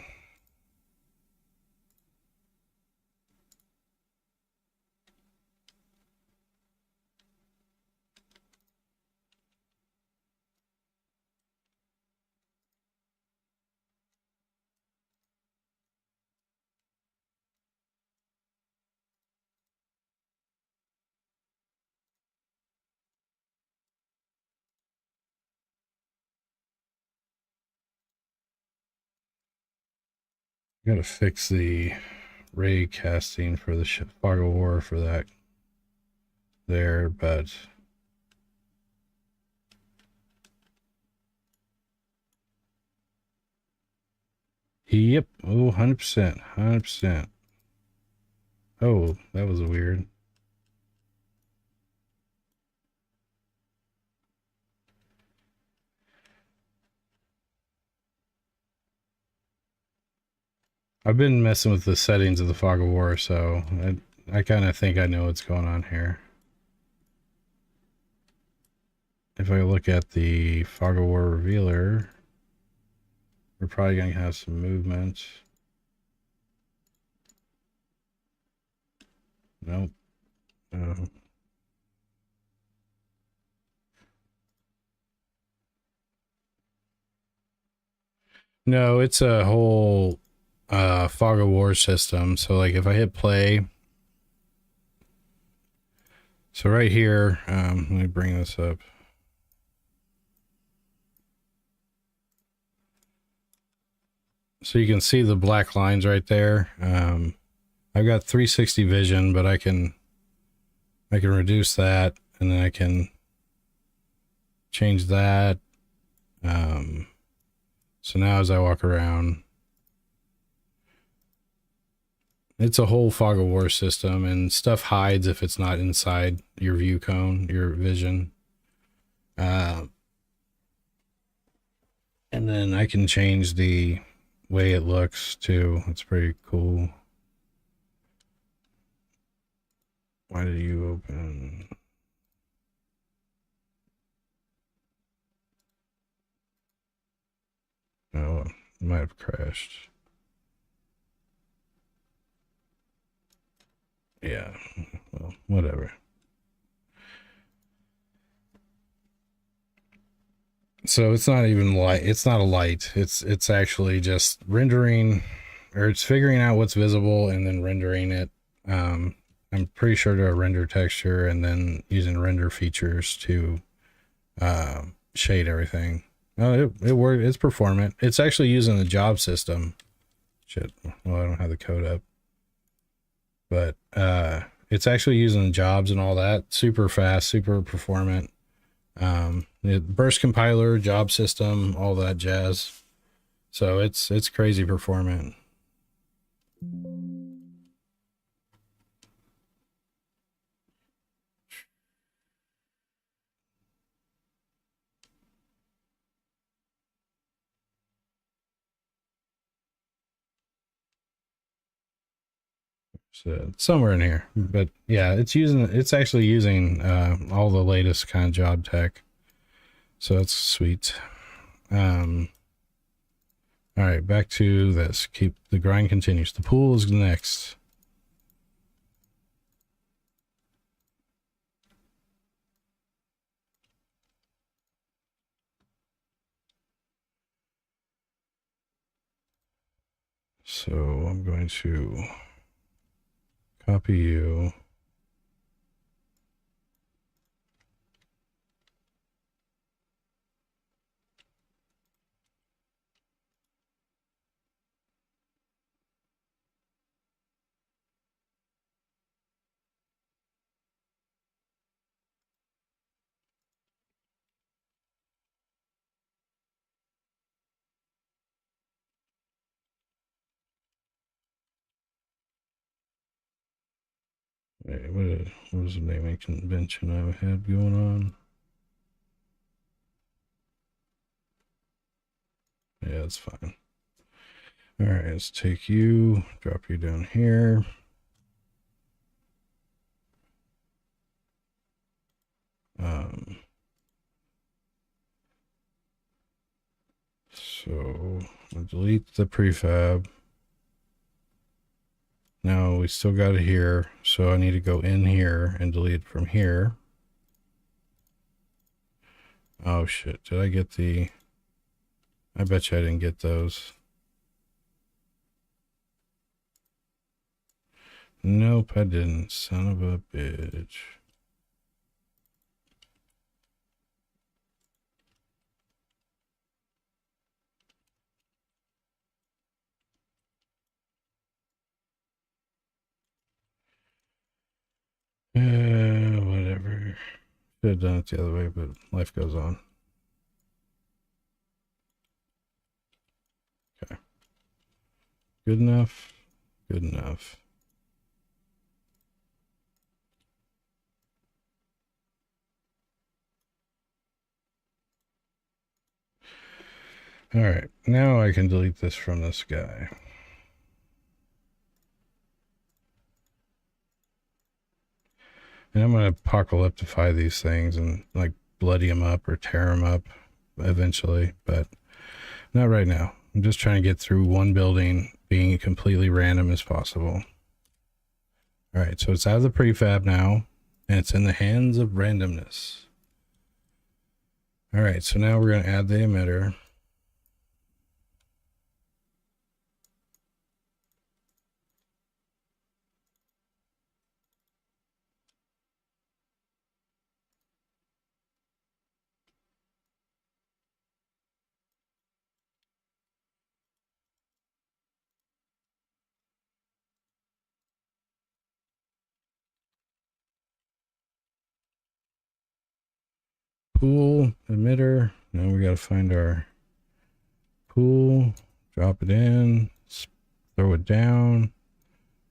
Speaker 1: Gotta fix the ray casting for the fog of war for that there, but yep. Oh, 100%. 100%. Oh, that was weird. I've been messing with the settings of the fog of war, so I kind of think I know what's going on here. If I look at the fog of war revealer, we're probably going to have some movement. Nope. No, it's a whole fog of war system. So like if I hit play, so right here, let me bring this up. So you can see the black lines right there. I've got 360 vision, but I can reduce that, and then I can change that. So now as I walk around, it's a whole fog of war system, and stuff hides if it's not inside your view cone, your vision. And then I can change the way it looks too. It's pretty cool. Why did you open? Oh, it might have crashed. Yeah, well, whatever. So it's not even light. It's not a light. It's actually just rendering, or it's figuring out what's visible and then rendering it. I'm pretty sure to a render texture and then using render features to shade everything. No, it worked. It's performant. It's actually using the job system. Shit. Well, I don't have the code up, but it's actually using jobs and all that. Super fast, super performant. The burst compiler, job system, all that jazz. So it's crazy performant. So somewhere in here, but yeah, it's actually using all the latest kind of job tech. So it's sweet. All right, back to this. Keep the grind continues. The pool is next. So I'm going to copy you. Wait, what was the naming convention I had going on? Yeah, it's fine. All right, let's take you, drop you down here. So I'll delete the prefab. Now we still got it here, so I need to go in here and delete from here. Oh shit, did I get the... I bet you I didn't get those. Nope, I didn't. Son of a bitch. Should have done it the other way, but life goes on. Okay. Good enough. Good enough. All right, now I can delete this from this guy. And I'm going to apocalyptify these things and like bloody them up or tear them up eventually, but not right now. I'm just trying to get through one building being completely random as possible. All right, so it's out of the prefab now, and it's in the hands of randomness. All right, so now we're going to add the emitter. Pool emitter. Now we got to find our pool, drop it in, throw it down.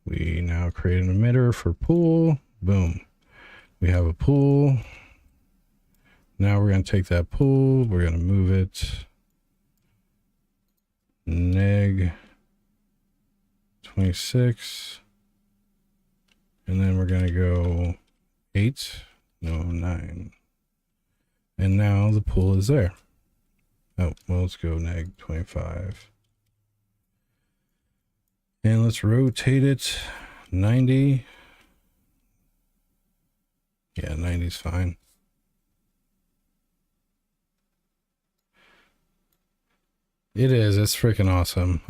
Speaker 1: We now create an emitter for pool. Boom. We have a pool. Now we're going to take that pool. We're going to move it neg 26. And then we're going to go 8. No, 9. And now the pool is there. Oh, well, let's go neg 25. And let's rotate it 90. Yeah, 90 is fine. It is. It's freaking awesome.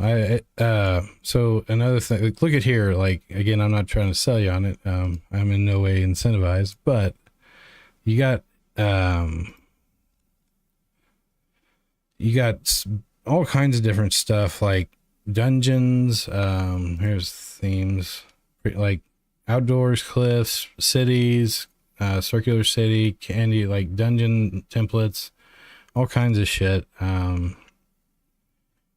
Speaker 1: So another thing, look at here. Like, again, I'm not trying to sell you on it. I'm in no way incentivized, but you got all kinds of different stuff like dungeons. Here's themes like outdoors, cliffs, cities, circular city, candy, like dungeon templates, all kinds of shit. And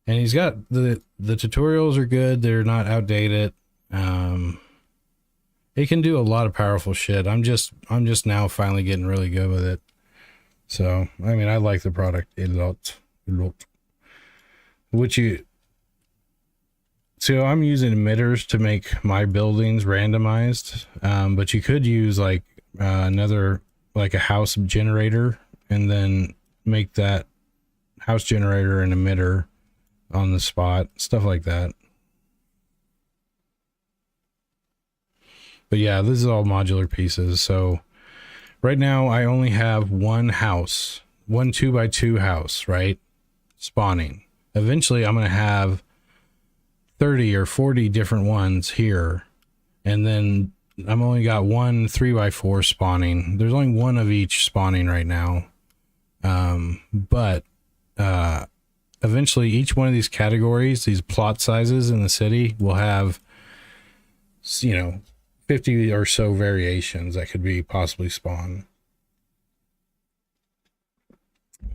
Speaker 1: he's got the tutorials are good. They're not outdated. It can do a lot of powerful shit. I'm just now finally getting really good with it. So, I mean, I like the product a lot. So I'm using emitters to make my buildings randomized. But you could use like another, like a house generator, and then make that house generator an emitter on the spot, stuff like that. But yeah, this is all modular pieces. So right now I only have one house, one 2x2 house, right? Spawning. Eventually I'm going to have 30 or 40 different ones here. And then I'm only got one 3x4 spawning. There's only one of each spawning right now. But eventually each one of these categories, these plot sizes in the city, will have, 50 or so variations that could be possibly spawned.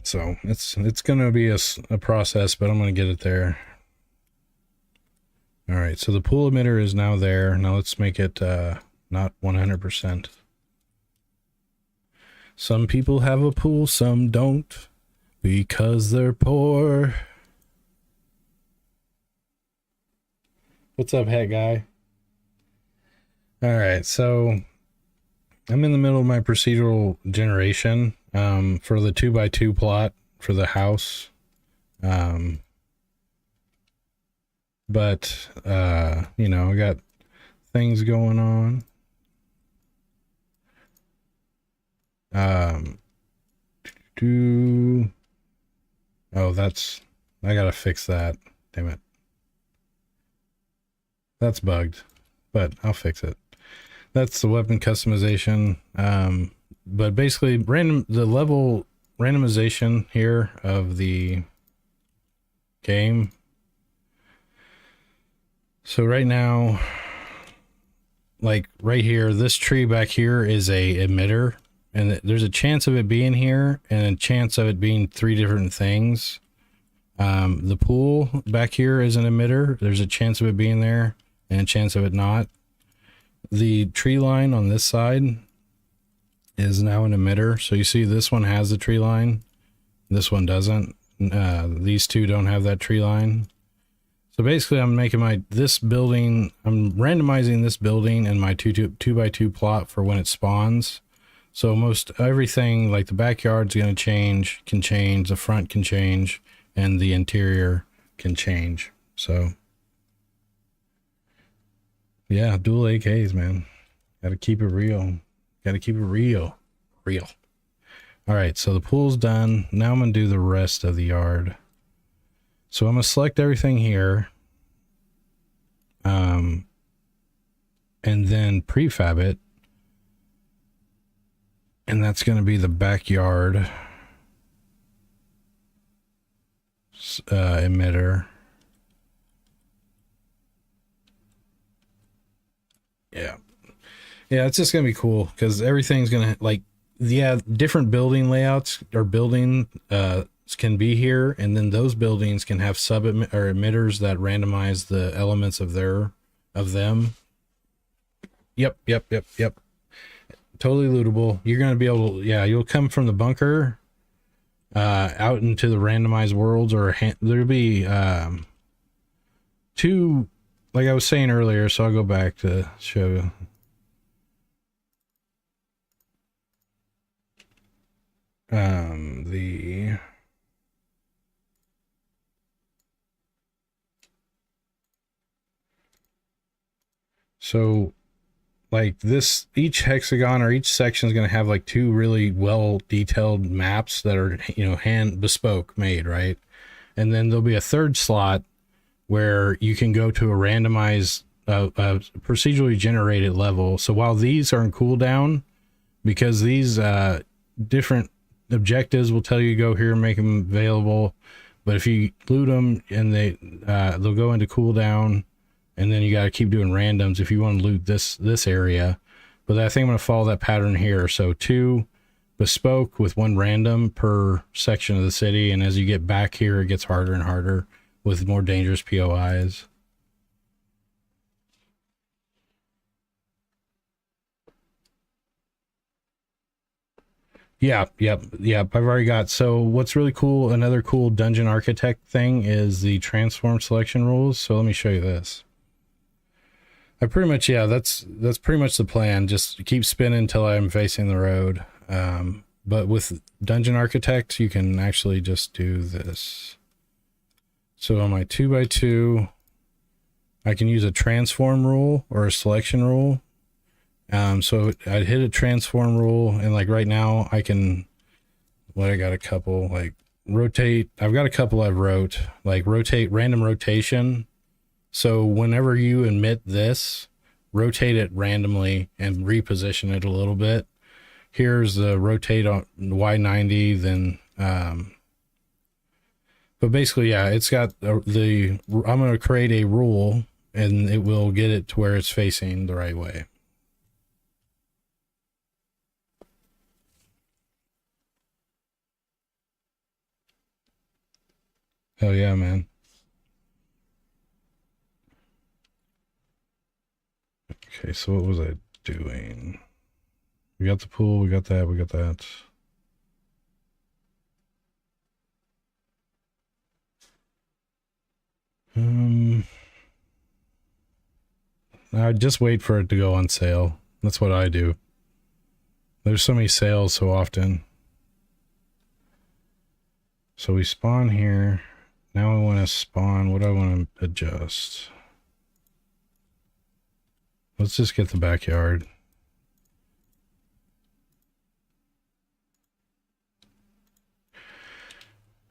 Speaker 1: So it's going to be a process, but I'm going to get it there. All right, so the pool emitter is now there. Now let's make it not 100%. Some people have a pool, some don't, because they're poor. What's up, hat guy? All right, so I'm in the middle of my procedural generation for the 2x2 plot for the house. But I got things going on. I gotta fix that. Damn it. That's bugged, but I'll fix it. That's the weapon customization. But basically the level randomization here of the game. So right now, like right here, this tree back here is a emitter. and there's a chance of it being here and a chance of it being three different things. The pool back here is an emitter. There's a chance of it being there and a chance of it not. The tree line on this side is now an emitter. So you see this one has the tree line. This one doesn't. These two don't have that tree line. So basically I'm making this building, I'm randomizing this building in my 2x2 plot for when it spawns. So most everything, like the backyard's going to change, can change, the front can change, and the interior can change. So yeah, dual AKs, man. Gotta keep it real. Gotta keep it real. Real. All right, so the pool's done. Now I'm gonna do the rest of the yard. So I'm gonna select everything here. And then prefab it. And that's gonna be the backyard emitter. Yeah. Yeah, it's just gonna be cool because everything's gonna different building layouts or building can be here, and then those buildings can have sub or emitters that randomize the elements of them. Yep. Totally lootable. You're gonna be able to, yeah, you'll come from the bunker out into the randomized worlds, or there'll be two, like I was saying earlier, so I'll go back to show you. So like this, each hexagon or each section is going to have like two really well detailed maps that are, hand bespoke made, right? And then there'll be a third slot where you can go to a randomized procedurally generated level. So while these are in cooldown, because these different objectives will tell you to go here and make them available, but if you loot them and they'll go into cooldown, and then you got to keep doing randoms if you want to loot this area. But I think I'm going to follow that pattern here. So 2 bespoke with 1 random per section of the city, and as you get back here it gets harder and harder with more dangerous POIs. Yep. I've already got. So what's really cool, another cool dungeon architect thing is the transform selection rules. So let me show you this. I pretty much, that's pretty much the plan. Just keep spinning until I'm facing the road. But with Dungeon Architect, you can actually just do this. So on my 2x2, I can use a transform rule or a selection rule. So I'd hit a transform rule, and like right now I can, I got a couple, like rotate. I've got a couple I've wrote, like rotate, random rotation. So whenever you emit this, rotate it randomly and reposition it a little bit. Here's the rotate on Y90, then, but basically, yeah, it's got I'm going to create a rule and it will get it to where it's facing the right way. Hell yeah, man. Okay, so what was I doing? We got the pool, we got that, we got that. I just wait for it to go on sale. That's what I do. There's so many sales so often. So we spawn here. Now I want to spawn. What do I want to adjust? Let's just get the backyard.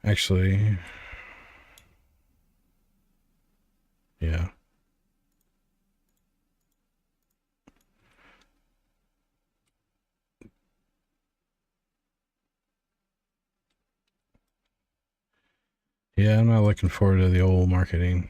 Speaker 1: Actually, yeah. Yeah, I'm not looking forward to the old marketing.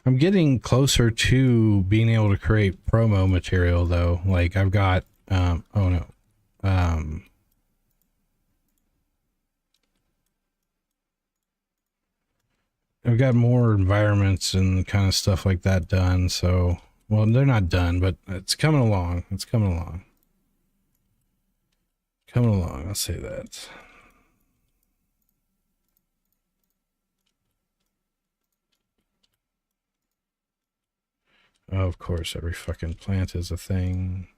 Speaker 1: I'm getting closer to being able to create promo material though. Like I've got oh no. Um I've got more environments and kind of stuff like that done, so well they're not done, but it's coming along. It's coming along. Coming along, I'll say that. Oh, of course, every fucking plant is a thing.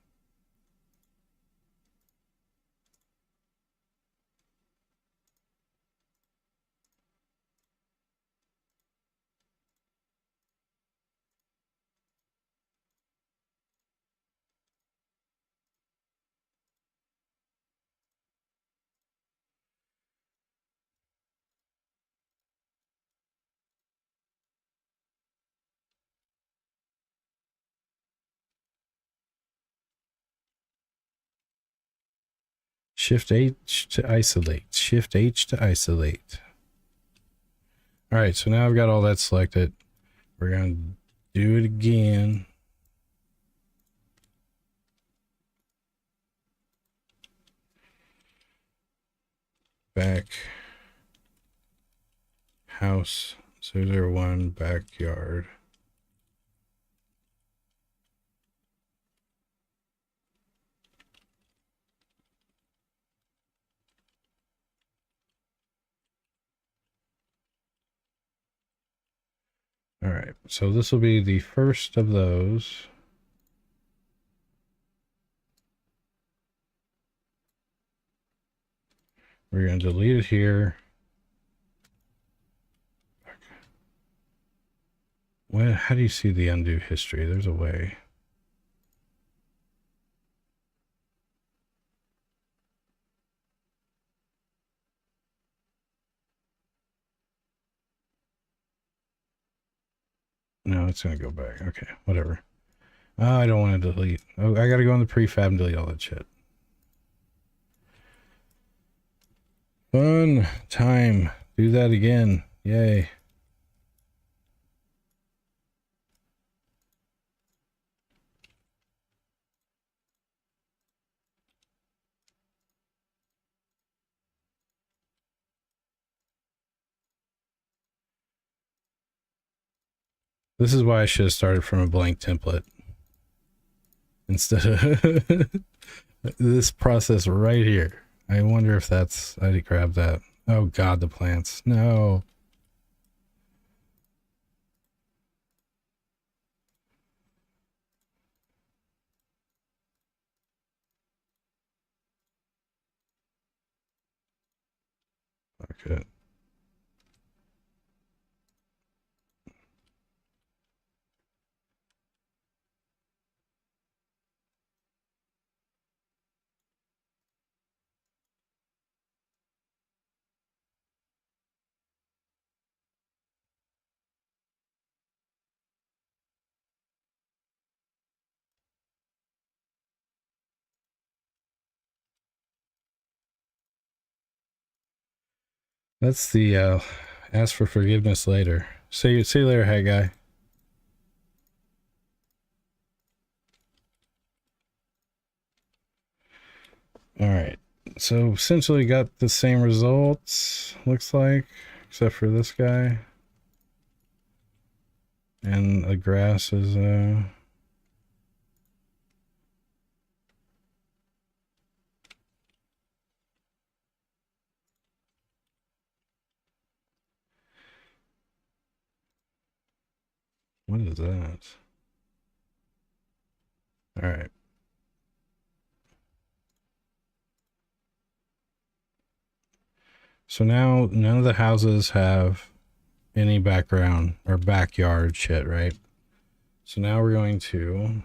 Speaker 1: Shift H to isolate. Shift H to isolate. All right, so now I've got all that selected. We're going to do it again. Back. House 001 backyard. All right, so this will be the first of those. We're going to delete it here. Well, how do you see the undo history? There's a way. No, it's going to go back. Okay, whatever. Oh, I don't want to delete. Oh, I got to go in the prefab and delete all that shit. Fun time. Do that again. Yay. This is why I should have started from a blank template instead of this process right here. I wonder if that's, I did grab that. Oh God, the plants. No. Okay. That's the ask for forgiveness later. See you later, hey guy. All right. So essentially got the same results, looks like, except for this guy. And the grass is what is that? All right. So now none of the houses have any background or backyard shit, right? So now we're going to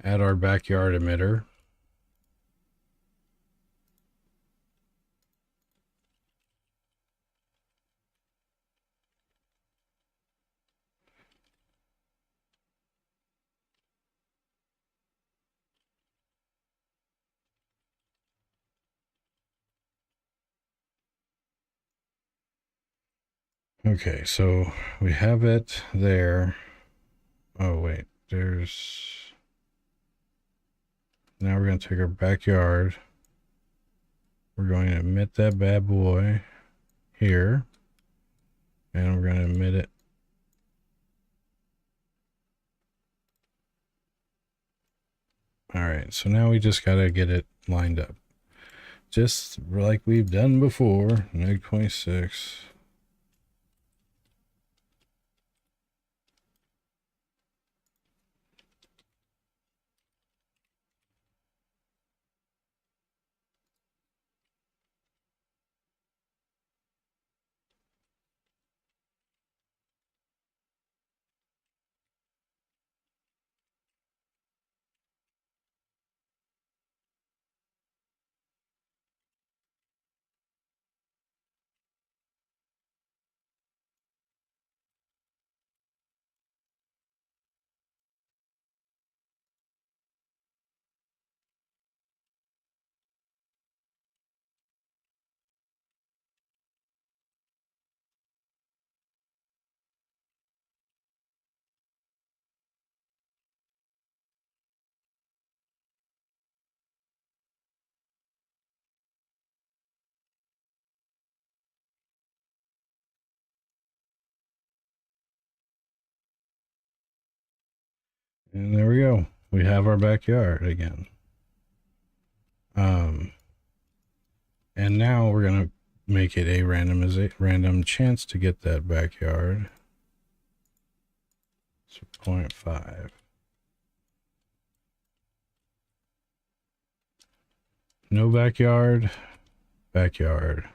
Speaker 1: add our backyard emitter. Okay, so we have it there. Oh wait, there's, now we're going to take our backyard. We're going to emit that bad boy here, and we're going to emit it. All right, so now we just got to get it lined up. Just like we've done before, neg 26. And there we go. We have our backyard again. Um, and now we're going to make it a random chance to get that backyard. So 0.5. No backyard, backyard.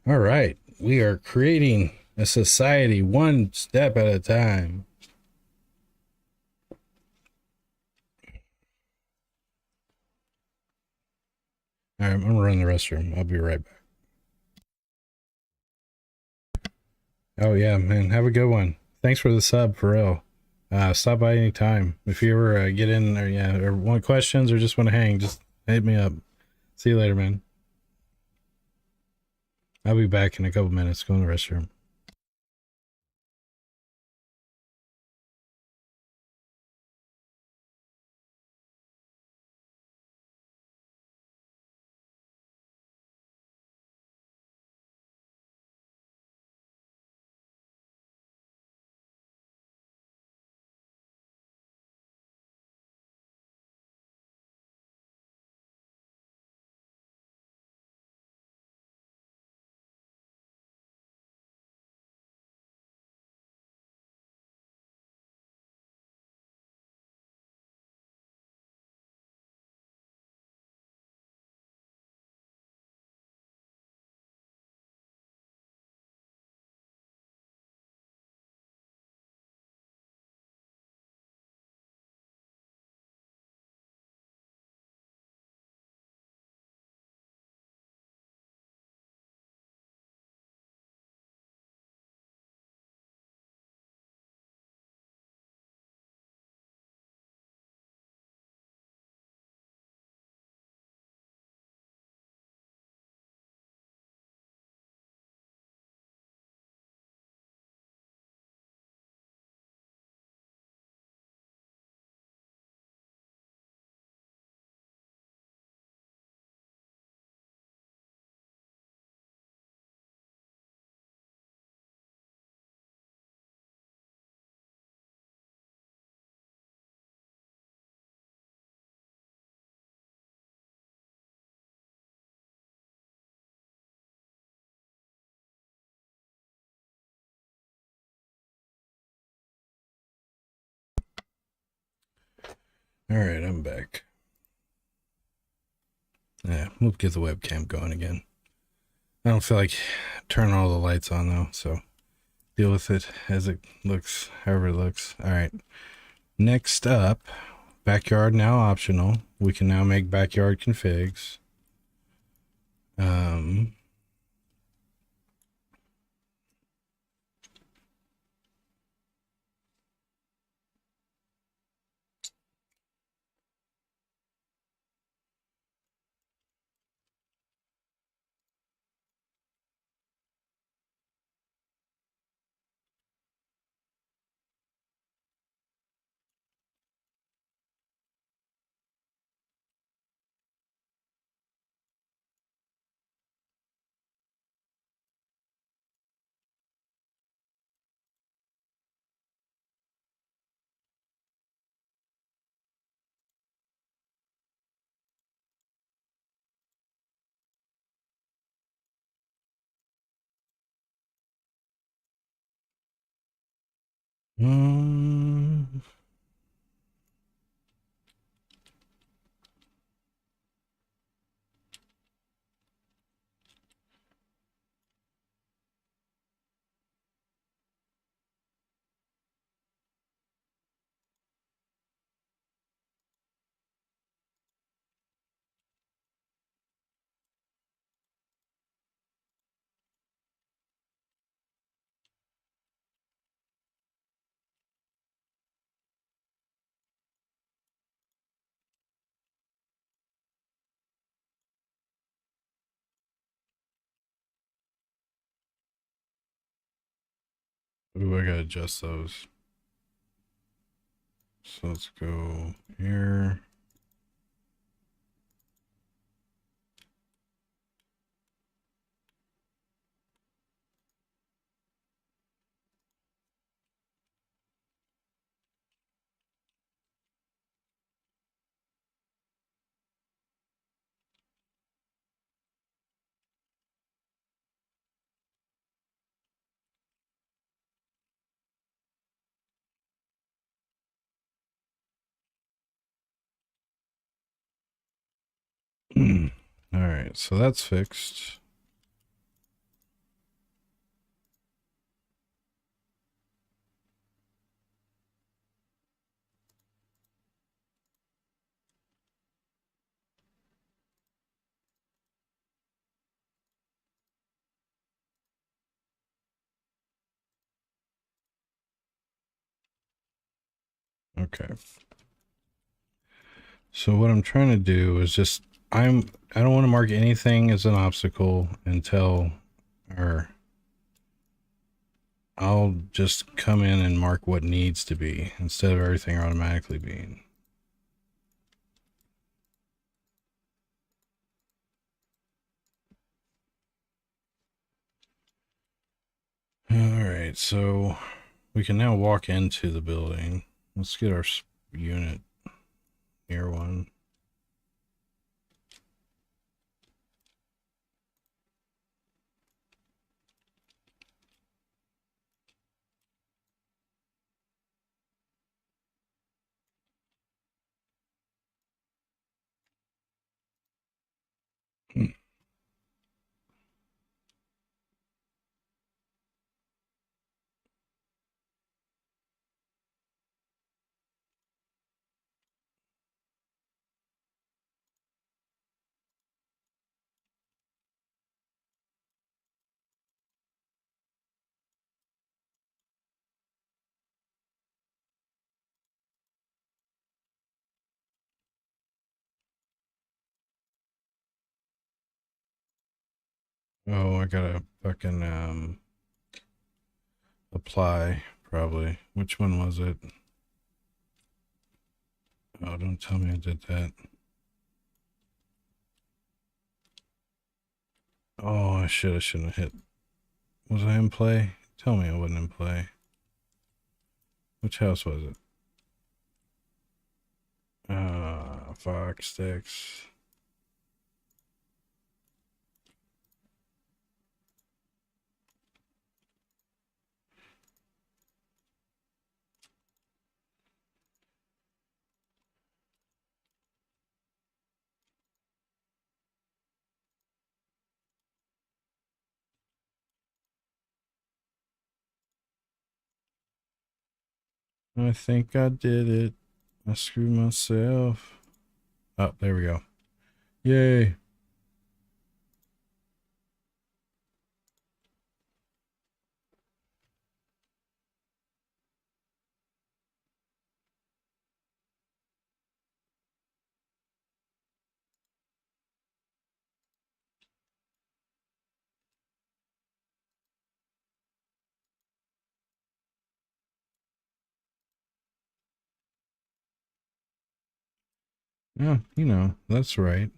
Speaker 1: All right. We are creating a society one step at a time. All right, I'm going to run the restroom. I'll be right back. Oh, yeah, man. Have a good one. Thanks for the sub, for real. Stop by anytime. If you ever get in or, yeah, or want questions or just want to hang, just hit me up. See you later, man. I'll be back in a couple minutes. Go in the restroom. All right, I'm back. Yeah, we'll get the webcam going again. I don't feel like turning all the lights on though, so deal with it as it looks, however it looks. All right. Next up, backyard now optional. We can now make backyard configs. Um, Um, ooh, I gotta adjust those. So let's go here. All right, so that's fixed. Okay. So what I'm trying to do is just I don't want to mark anything as an obstacle until or I'll just come in and mark what needs to be instead of everything automatically being. All right, so we can now walk into the building. Let's get our unit near one. Oh, I gotta fucking apply probably. Which one was it? Oh, don't tell me I did that. Oh, I shouldn't have hit. Was I in play? Tell me I wasn't in play. Which house was it? Fuck sticks. I think I did it. I screwed myself. Oh, there we go. Yay. Yeah, you know, that's right.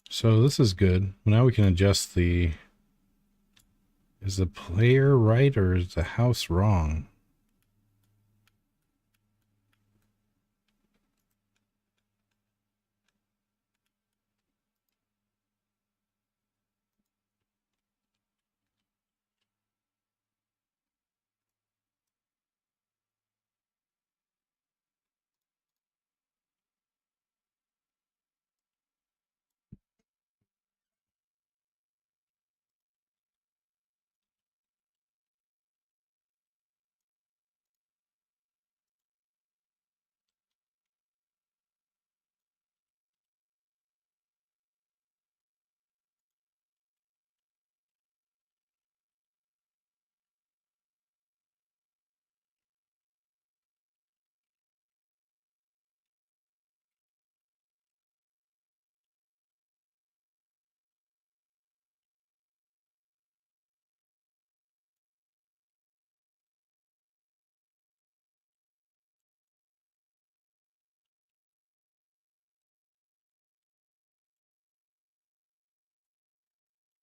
Speaker 1: So this is good. Now we can adjust the... Is the player right or is the house wrong?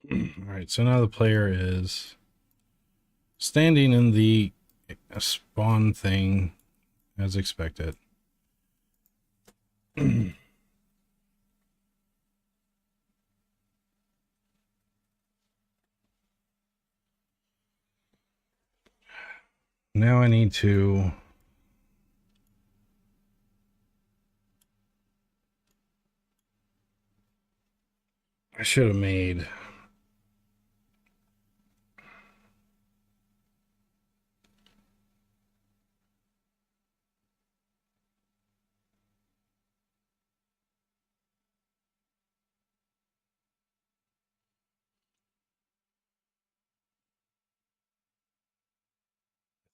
Speaker 1: Alright, so now the player is standing in the spawn thing as expected. Now I need to I should have made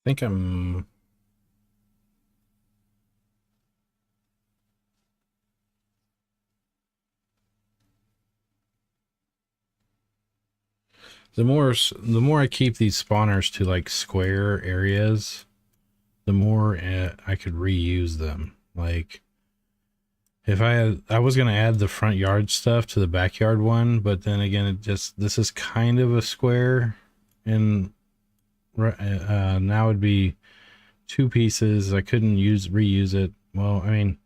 Speaker 1: I think I'm the more I keep these spawners to like square areas, the more I could reuse them. Like if I was gonna add the front yard stuff to the backyard one, but then again, this is kind of a square, and now it'd be two pieces. I couldn't reuse it. Well, I mean,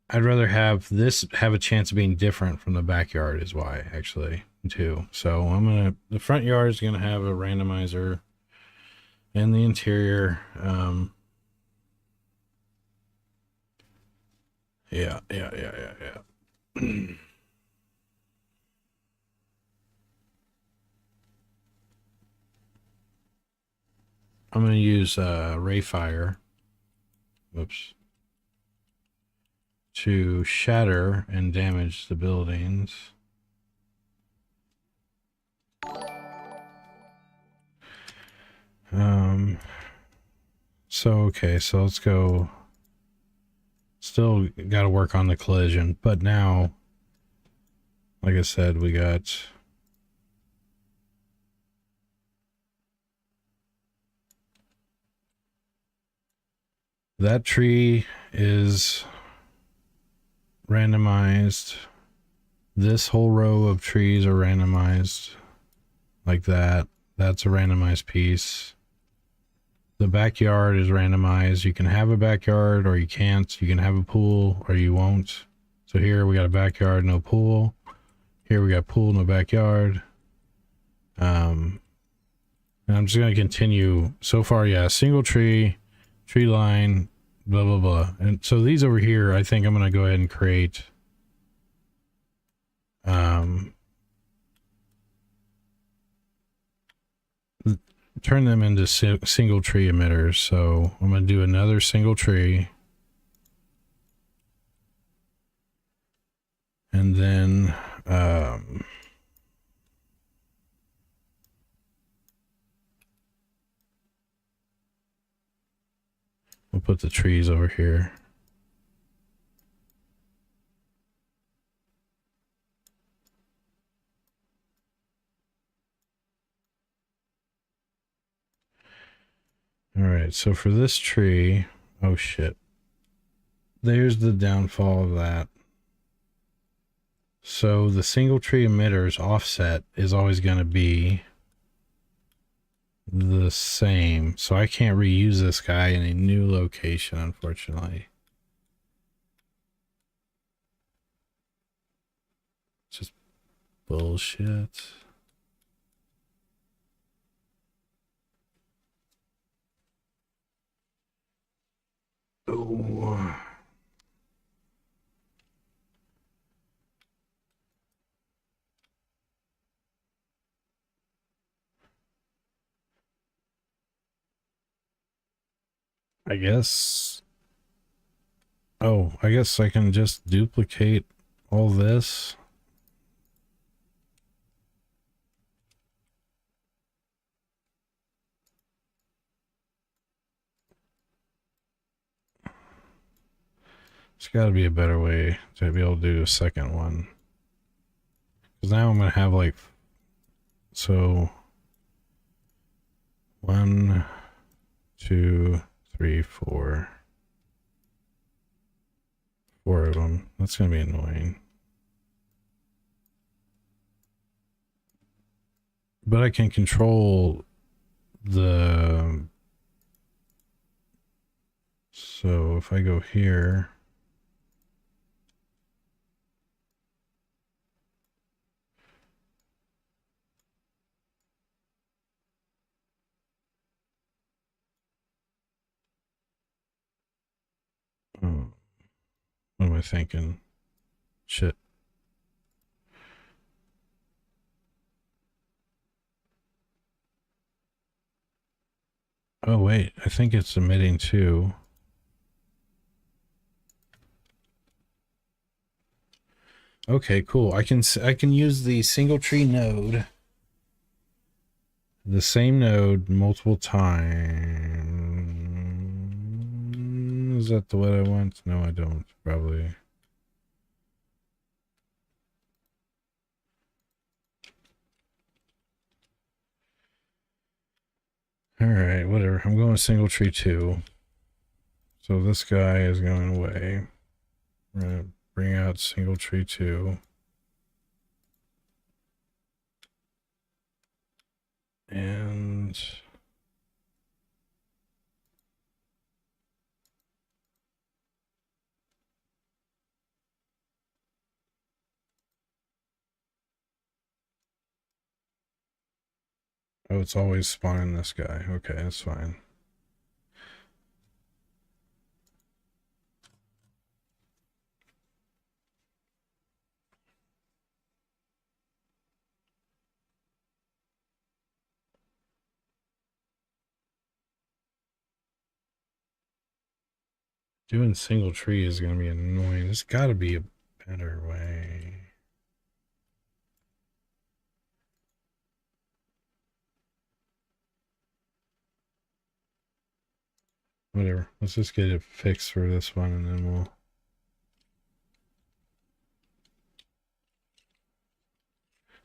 Speaker 1: I'd rather have this have a chance of being different from the backyard is why actually too. So the front yard is gonna have a randomizer, and the interior, yeah. I'm gonna use Rayfire, whoops, to shatter and damage the buildings. So okay, so let's go. Still got to work on the collision, but now, like I said, we got that tree is randomized. This whole row of trees are randomized like that. That's a randomized piece. The backyard is randomized. You can have a backyard or you can't. You can have a pool or you won't. So here we got a backyard, no pool. Here we got pool, no backyard. And I'm just going to continue. So far, yeah, single tree line, blah, blah, blah. And so these over here, I think I'm going to go ahead and create turn them into single tree emitters. So I'm going to do another single tree. And then we'll put the trees over here. All right, so for this tree, oh shit. There's the downfall of that. So the single tree emitter's offset is always going to be the same. So I can't reuse this guy in a new location, unfortunately. Just bullshit. Oh. I guess. Oh, I guess I can just duplicate all this. There's got to be a better way to be able to do a second one. Because now I'm going to have like. So. 1, 2, 3, 4. 4 of them. That's going to be annoying. but I can control the, so if I go here, oh, what am I thinking? Shit. Oh wait, I think it's emitting too. Okay, cool. I can use the single tree node, the same node multiple times. Is that the what I want? No, I don't. Probably. All right, whatever. I'm going single tree 2. So this guy is going away. We're gonna bring out single tree 2. And oh, it's always spawning this guy. Okay, that's fine. Doing single tree is gonna be annoying. There's gotta be a better way. Whatever. Let's just get it fixed for this one and then we'll.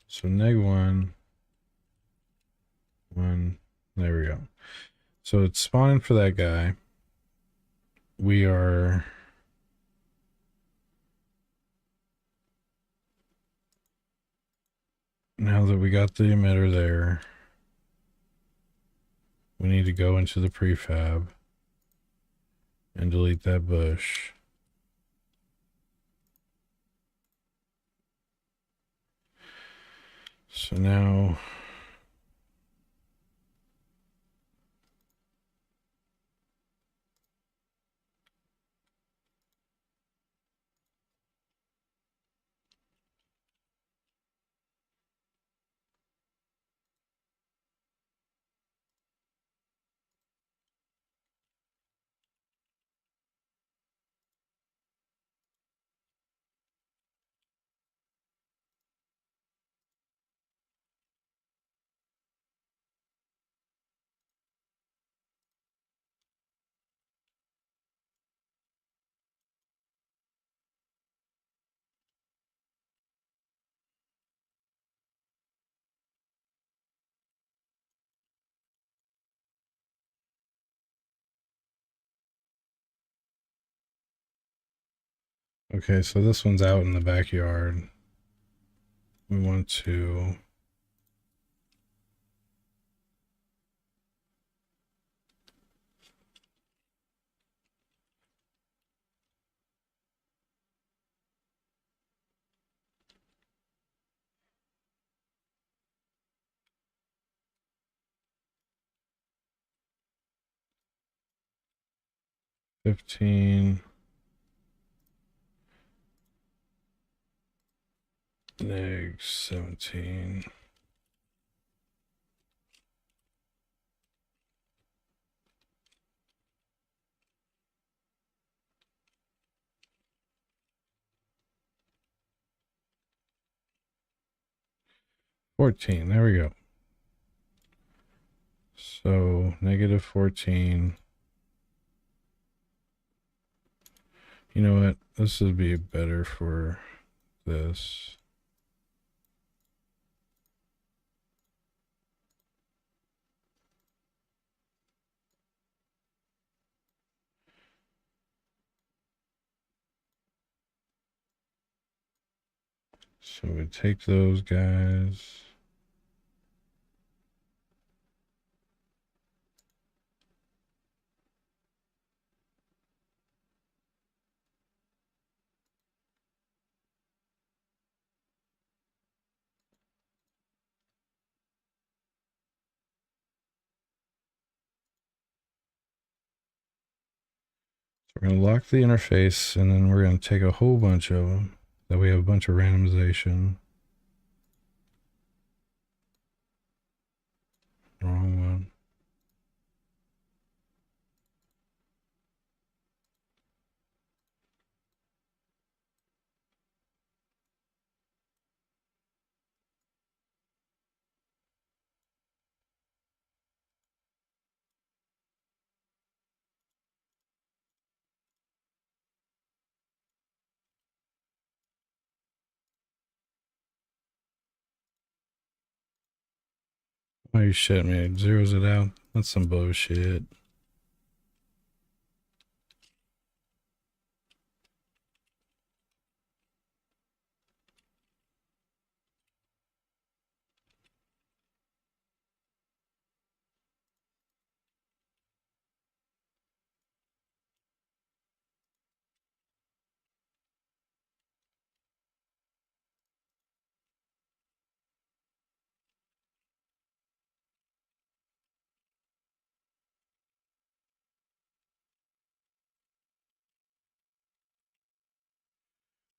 Speaker 1: So -1, 1. There we go. So it's spawning for that guy. We are. Now that we got the emitter there, we need to go into the prefab and delete that bush. So now. Okay, so this one's out in the backyard. We want to. -15. -17. 14. There we go. So -14. You know what? This would be better for this. So we take those guys. We're going to lock the interface, and then we're going to take a whole bunch of them. That we have a bunch of randomization. Wrong one. Oh, you shit me. It zeroes it out. That's some bullshit.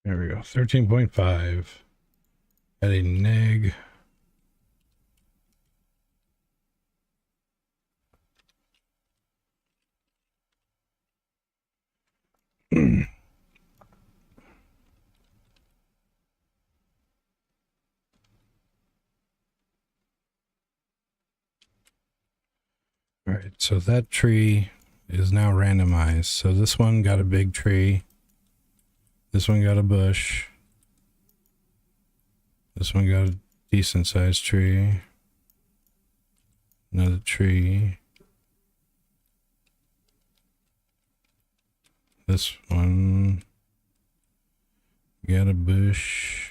Speaker 1: There we go. 13.5. At a neg. All right, so that tree is now randomized. So this one got a big tree. This one got a bush. This one got a decent sized tree. Another tree. This one got a bush.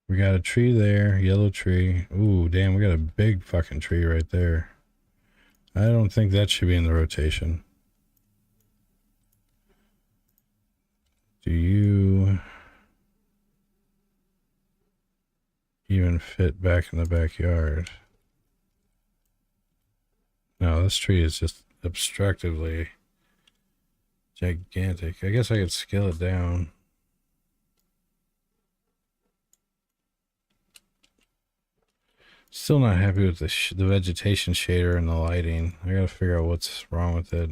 Speaker 1: We got a tree there, yellow tree. Ooh, damn, we got a big fucking tree right there. I don't think that should be in the rotation. Do you even fit back in the backyard? No, this tree is just obstructively gigantic. I guess I could scale it down. Still not happy with the vegetation shader and the lighting. I gotta figure out what's wrong with it.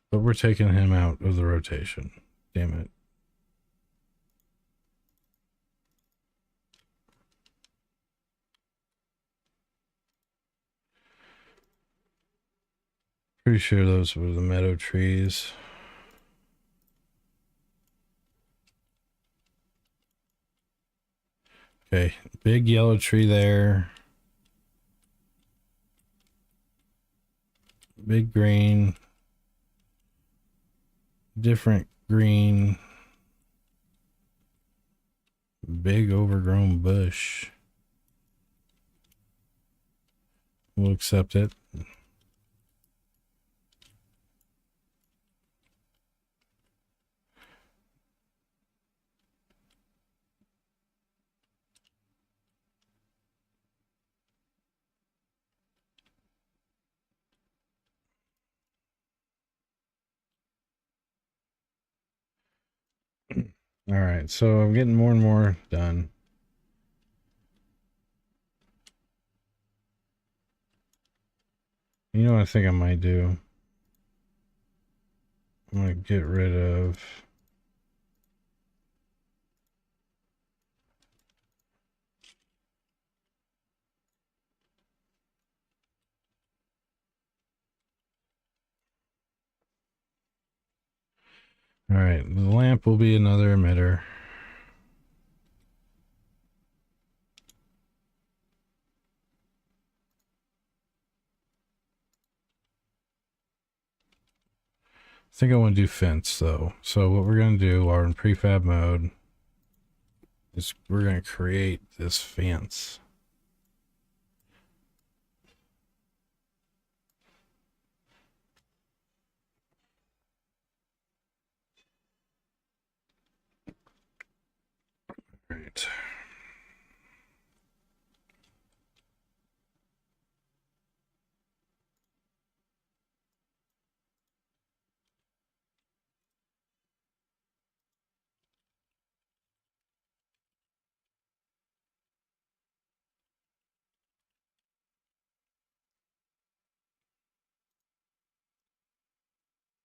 Speaker 1: But we're taking him out of the rotation. Damn it. Pretty sure those were the meadow trees. Okay, big yellow tree there. Big green. Different green. Big overgrown bush. We'll accept it. All right, so I'm getting more and more done. You know what I think I might do? I'm gonna get rid of all right, the lamp will be another emitter. I think I want to do fence though. So what we're gonna do, while we're in prefab mode, is we're going to create this fence. Right.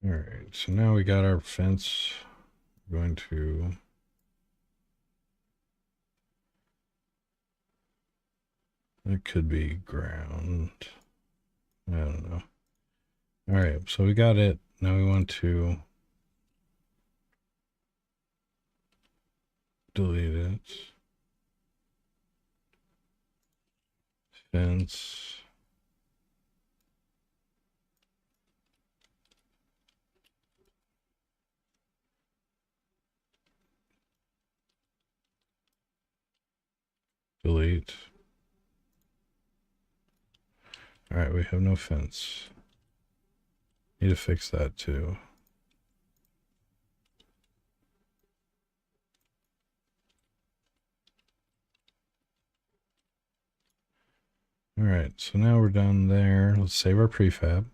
Speaker 1: All right, so now we got our fence. We're going to it could be ground. I don't know. All right, so we got it. Now we want to delete it. Fence. Delete. All right, we have no fence. Need to fix that too. All right, so now we're done there. Let's save our prefab.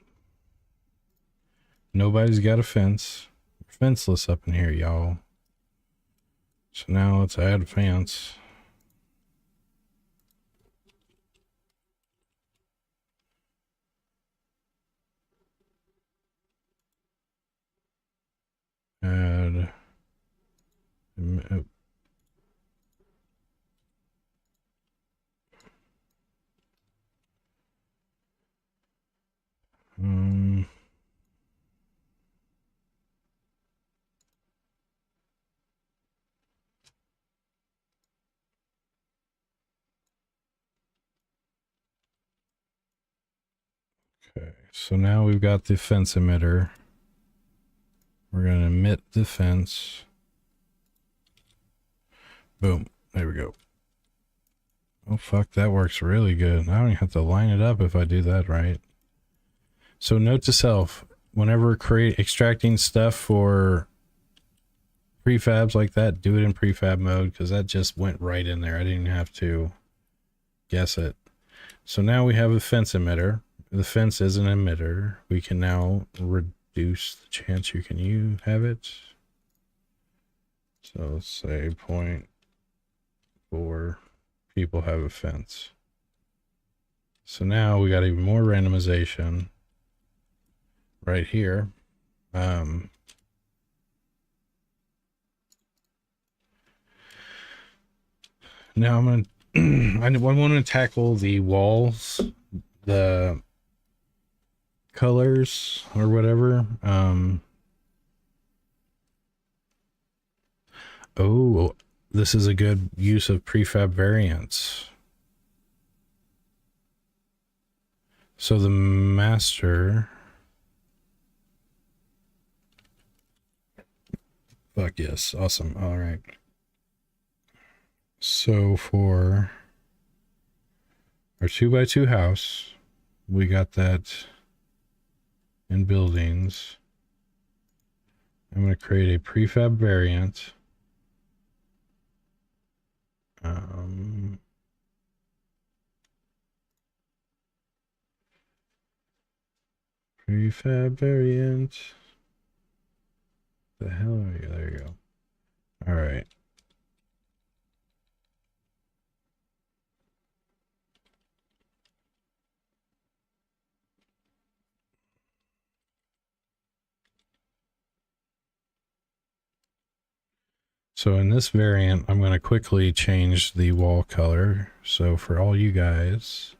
Speaker 1: Nobody's got a fence. We're fenceless up in here, y'all. So now let's add a fence. Add. Um, okay, so now we've got the fence emitter. We're going to emit the fence. Boom. There we go. Oh, fuck. That works really good. I don't even have to line it up if I do that right. So note to self, whenever extracting stuff for prefabs like that, do it in prefab mode because that just went right in there. I didn't have to guess it. So now we have a fence emitter. The fence is an emitter. We can now reduce the chance you can have it. So let's say 0.4 people have a fence. So now we got even more randomization right here. Now I'm going to, I want to tackle the walls, the colors or whatever. Oh, this is a good use of prefab variants. So the master. Fuck yes. Awesome. All right. So for our 2x2 house, we got that in buildings. I'm going to create a prefab variant. Prefab variant. The hell are you? There you go. All right. So in this variant, I'm going to quickly change the wall color. So for all you guys,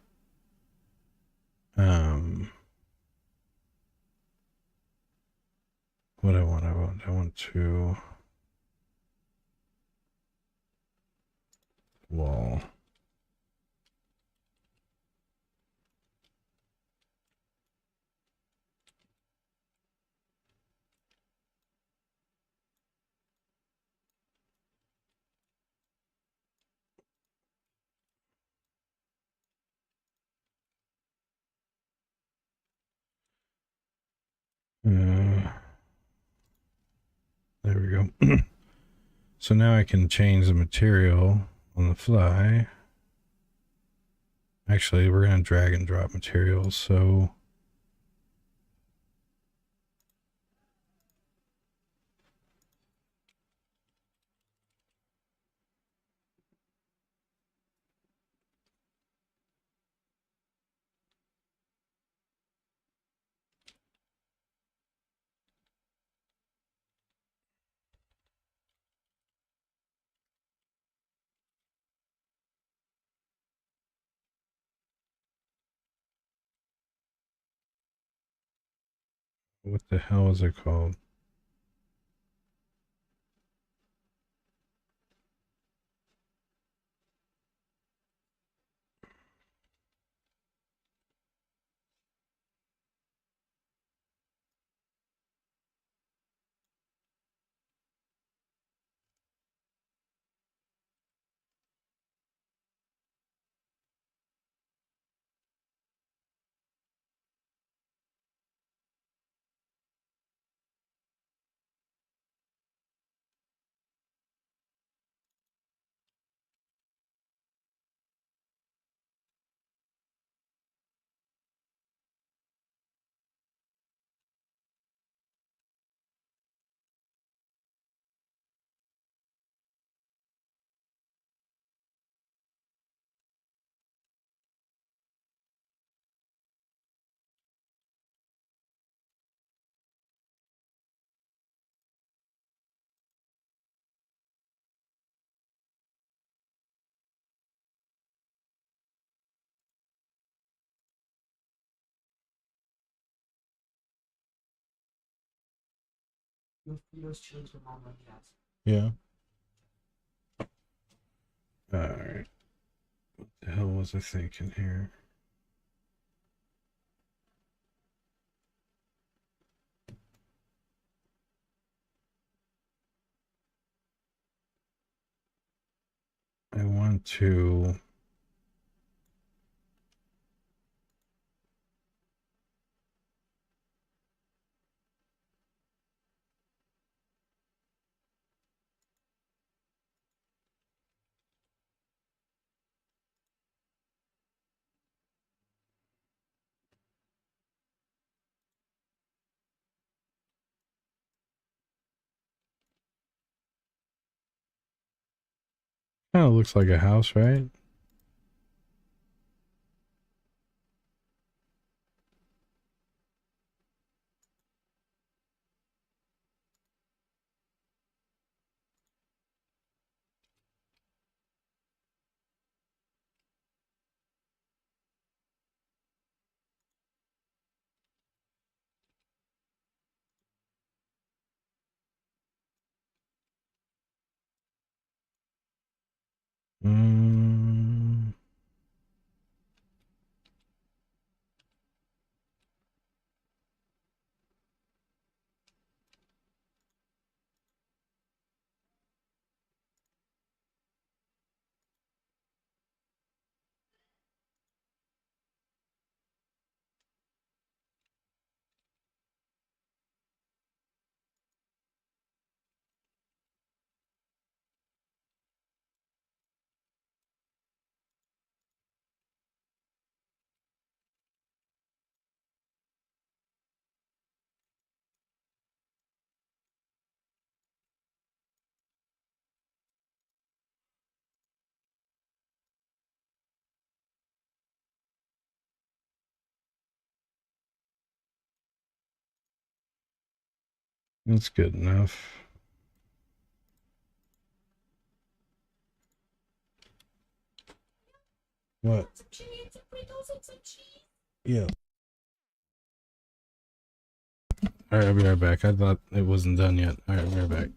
Speaker 1: what I want to wall. There we go. So now I can change the material on the fly. Actually, we're going to drag and drop materials. So what the hell is it called? Yeah. All right. What the hell was I thinking here? I want to. Kind of looks like a house, right? Mm, that's good enough. What? Yeah. All right, I'll be right back. I thought it wasn't done yet. All right, I'll be right back.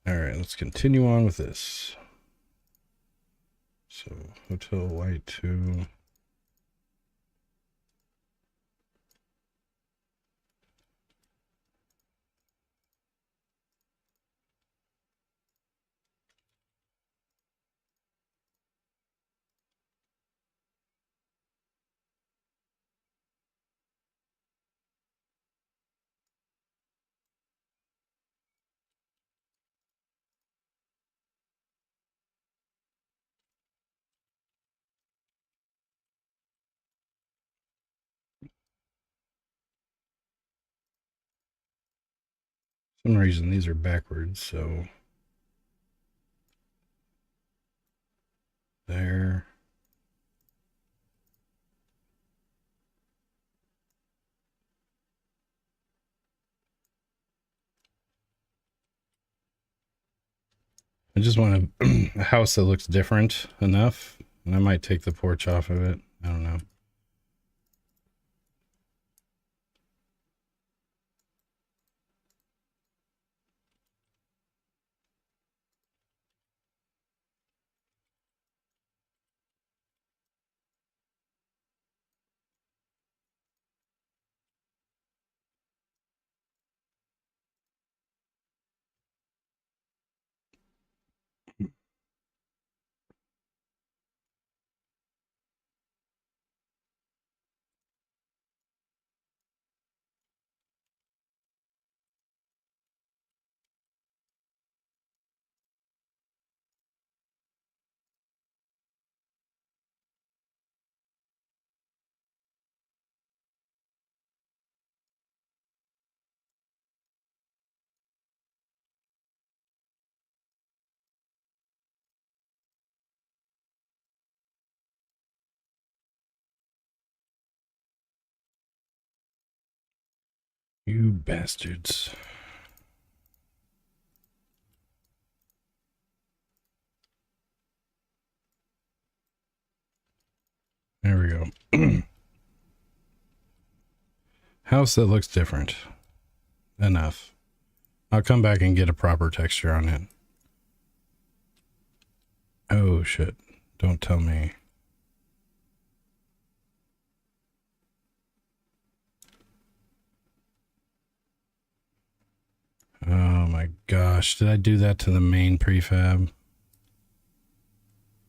Speaker 1: All right, let's continue on with this. So Hotel White 2. For some reason these are backwards, so there. I just want a house that looks different enough, and I might take the porch off of it. I don't know. You bastards. There we go. House that looks different enough. I'll come back and get a proper texture on it. Oh shit. Don't tell me. Oh my gosh. Did I do that to the main prefab?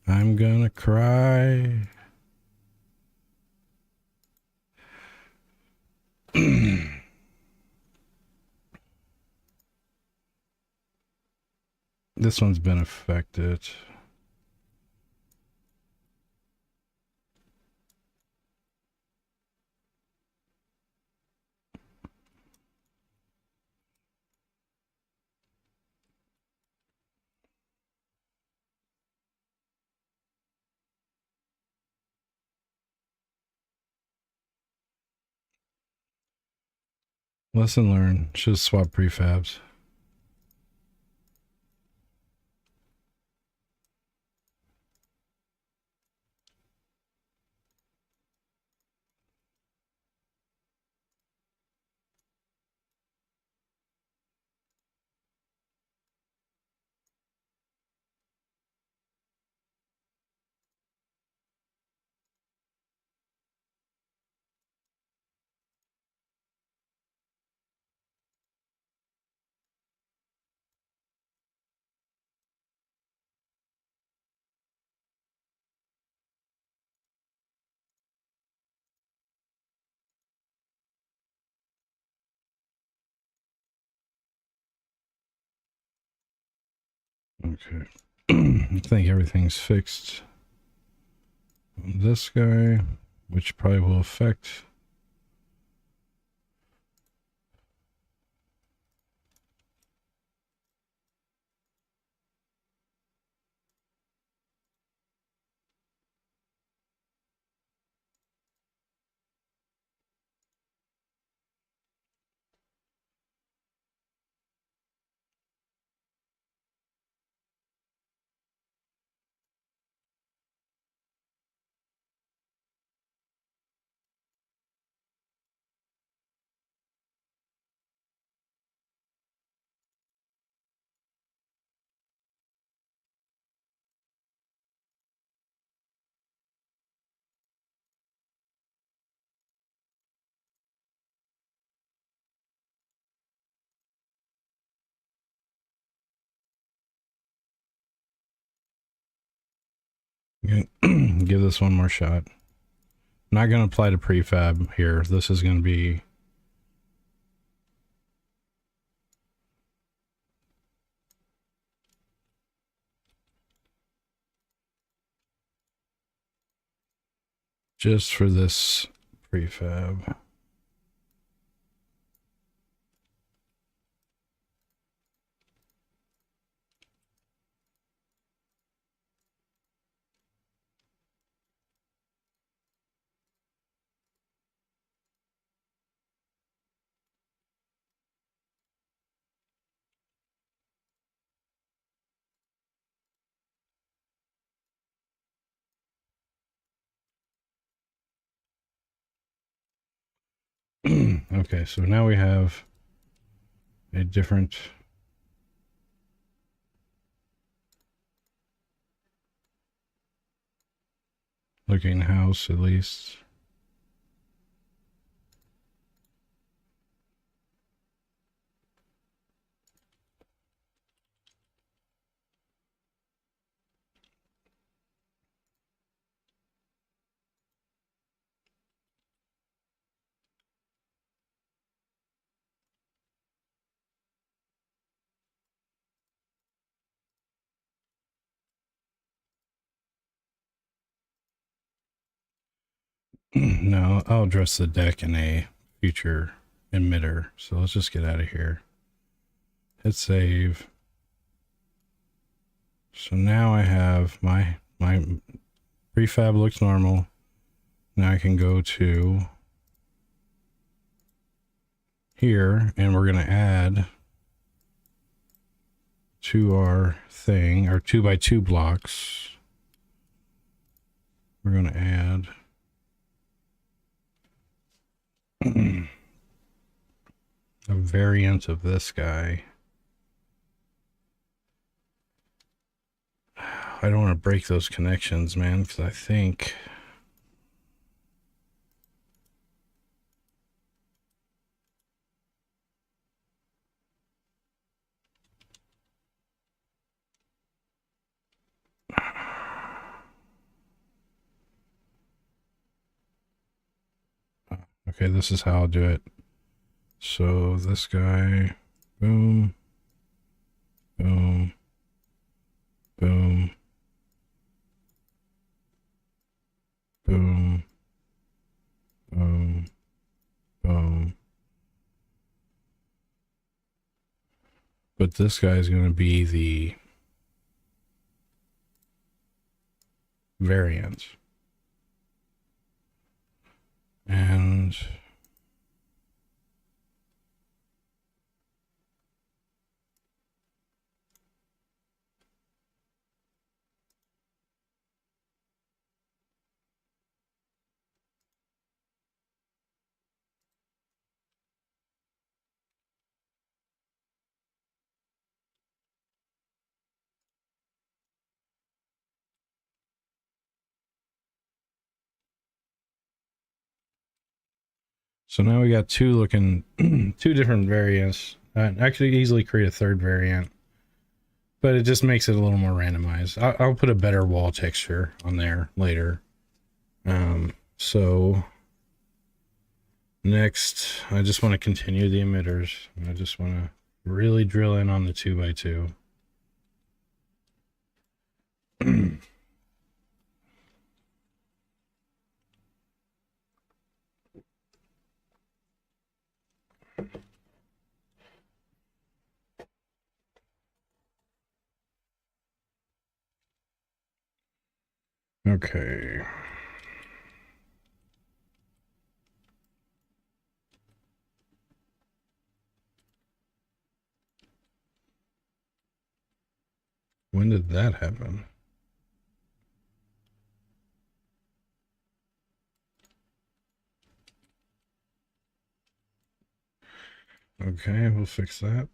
Speaker 1: I'm gonna cry. This one's been affected. Lesson learned. Should swap prefabs. Okay. I think everything's fixed. This guy, which probably will affect. Give this one more shot. I'm not going to apply to prefab here. This is going to be just for this prefab. Okay, so now we have a different looking house, at least. No, I'll address the deck in a future emitter. So let's just get out of here. Hit save. So now I have my prefab looks normal. Now I can go to here and we're going to add to our thing, our 2x2 blocks. We're going to add a variant of this guy. I don't want to break those connections, man, because I think okay, this is how I'll do it. So this guy, boom, boom, boom, boom, boom, boom. But this guy is going to be the variant. And so now we got two different variants. Actually, easily create a third variant, but it just makes it a little more randomized. I'll put a better wall texture on there later. So next, I just want to continue the emitters. I just want to really drill in on the 2x2. Okay. When did that happen? Okay, we'll fix that.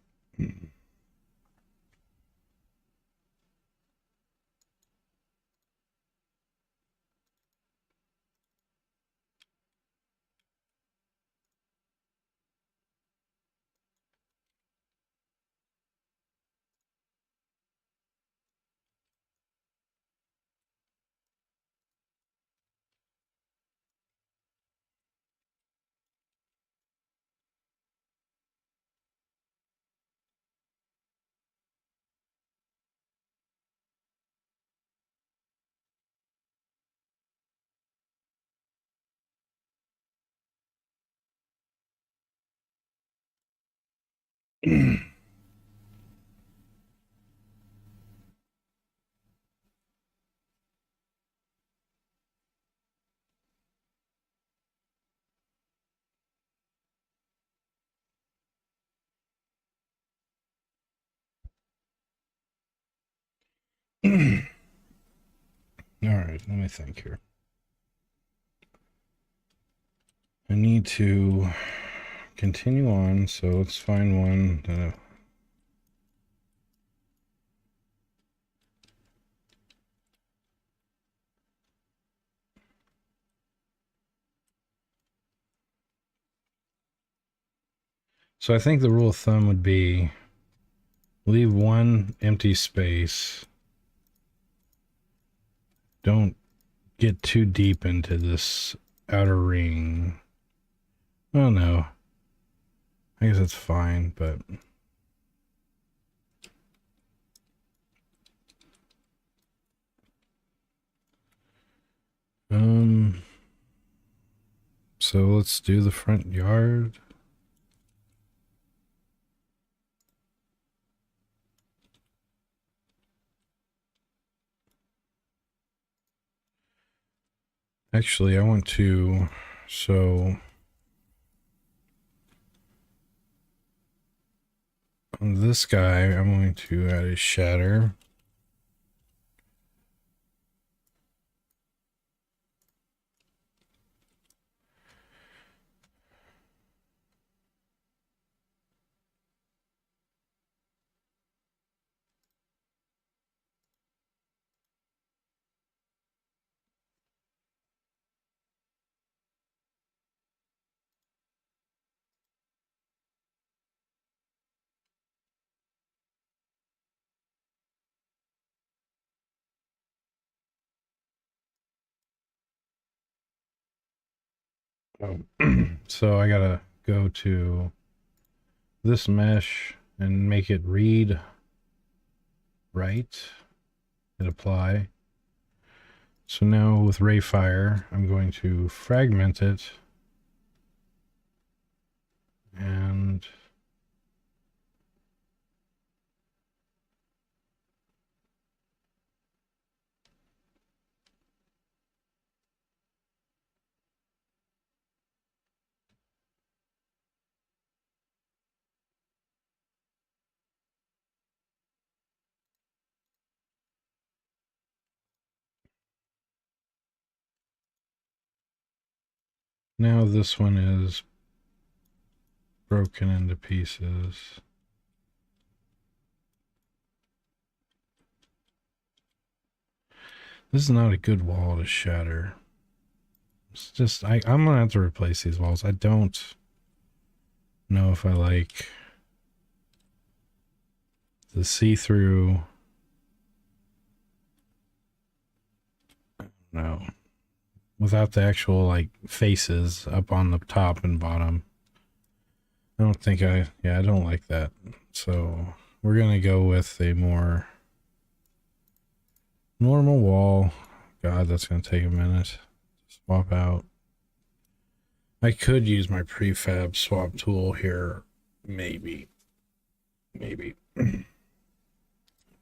Speaker 1: All right, let me think here. I need to continue on, so let's find one. So I think the rule of thumb would be leave one empty space. Don't get too deep into this outer ring. Oh no. I guess that's fine, but so let's do the front yard. Actually, I want to, so on this guy, I'm going to add a shatter. Oh. So I gotta go to this mesh and make it read right and apply. So now with Rayfire, I'm going to fragment it and now this one is broken into pieces. This is not a good wall to shatter. It's just, I'm gonna have to replace these walls. I don't know if I like the see-through. No. Without the actual, like, faces up on the top and bottom. I don't think I don't like that. So we're gonna go with a more normal wall. God, that's gonna take a minute. Swap out. I could use my prefab swap tool here, maybe.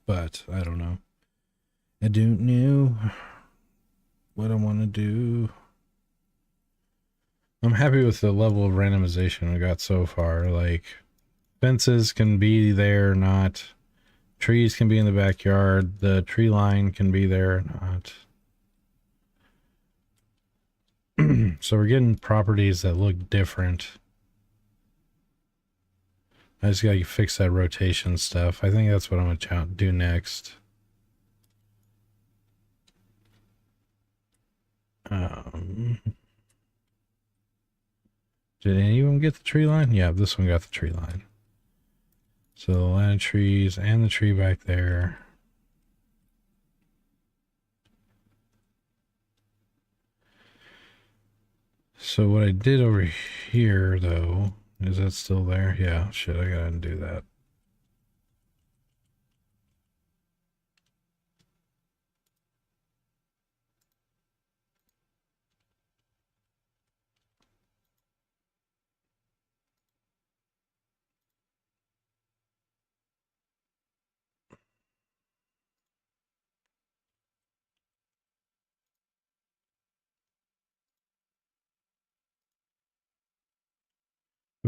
Speaker 1: But I don't know. I don't know what I want to do. I'm happy with the level of randomization we got so far. Like, fences can be there or not. Trees can be in the backyard. The tree line can be there or not. So we're getting properties that look different. I just gotta fix that rotation stuff. I think that's what I'm gonna do next. Did any of them get the tree line? Yeah, this one got the tree line. So the line of trees and the tree back there. So what I did over here, though, is that still there? Yeah, shit, I gotta undo that.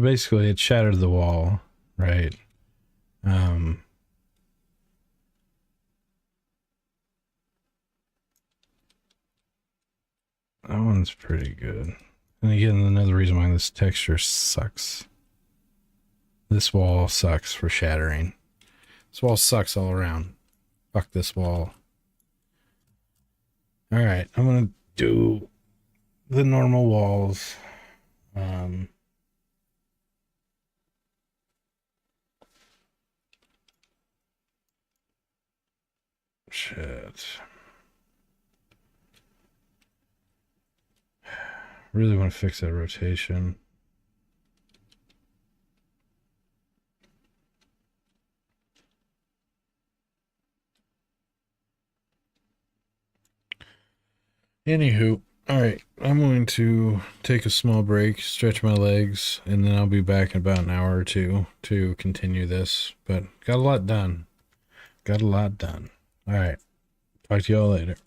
Speaker 1: basically it shattered the wall, right? That one's pretty good. And again, another reason why this texture sucks. This wall sucks for shattering. This wall sucks all around. Fuck this wall. Alright, I'm gonna do the normal walls. Shit. Really want to fix that rotation. Anywho, alright, I'm going to take a small break, stretch my legs, and then I'll be back in about an hour or two to continue this. But got a lot done. Got a lot done. Alright, talk to y'all later.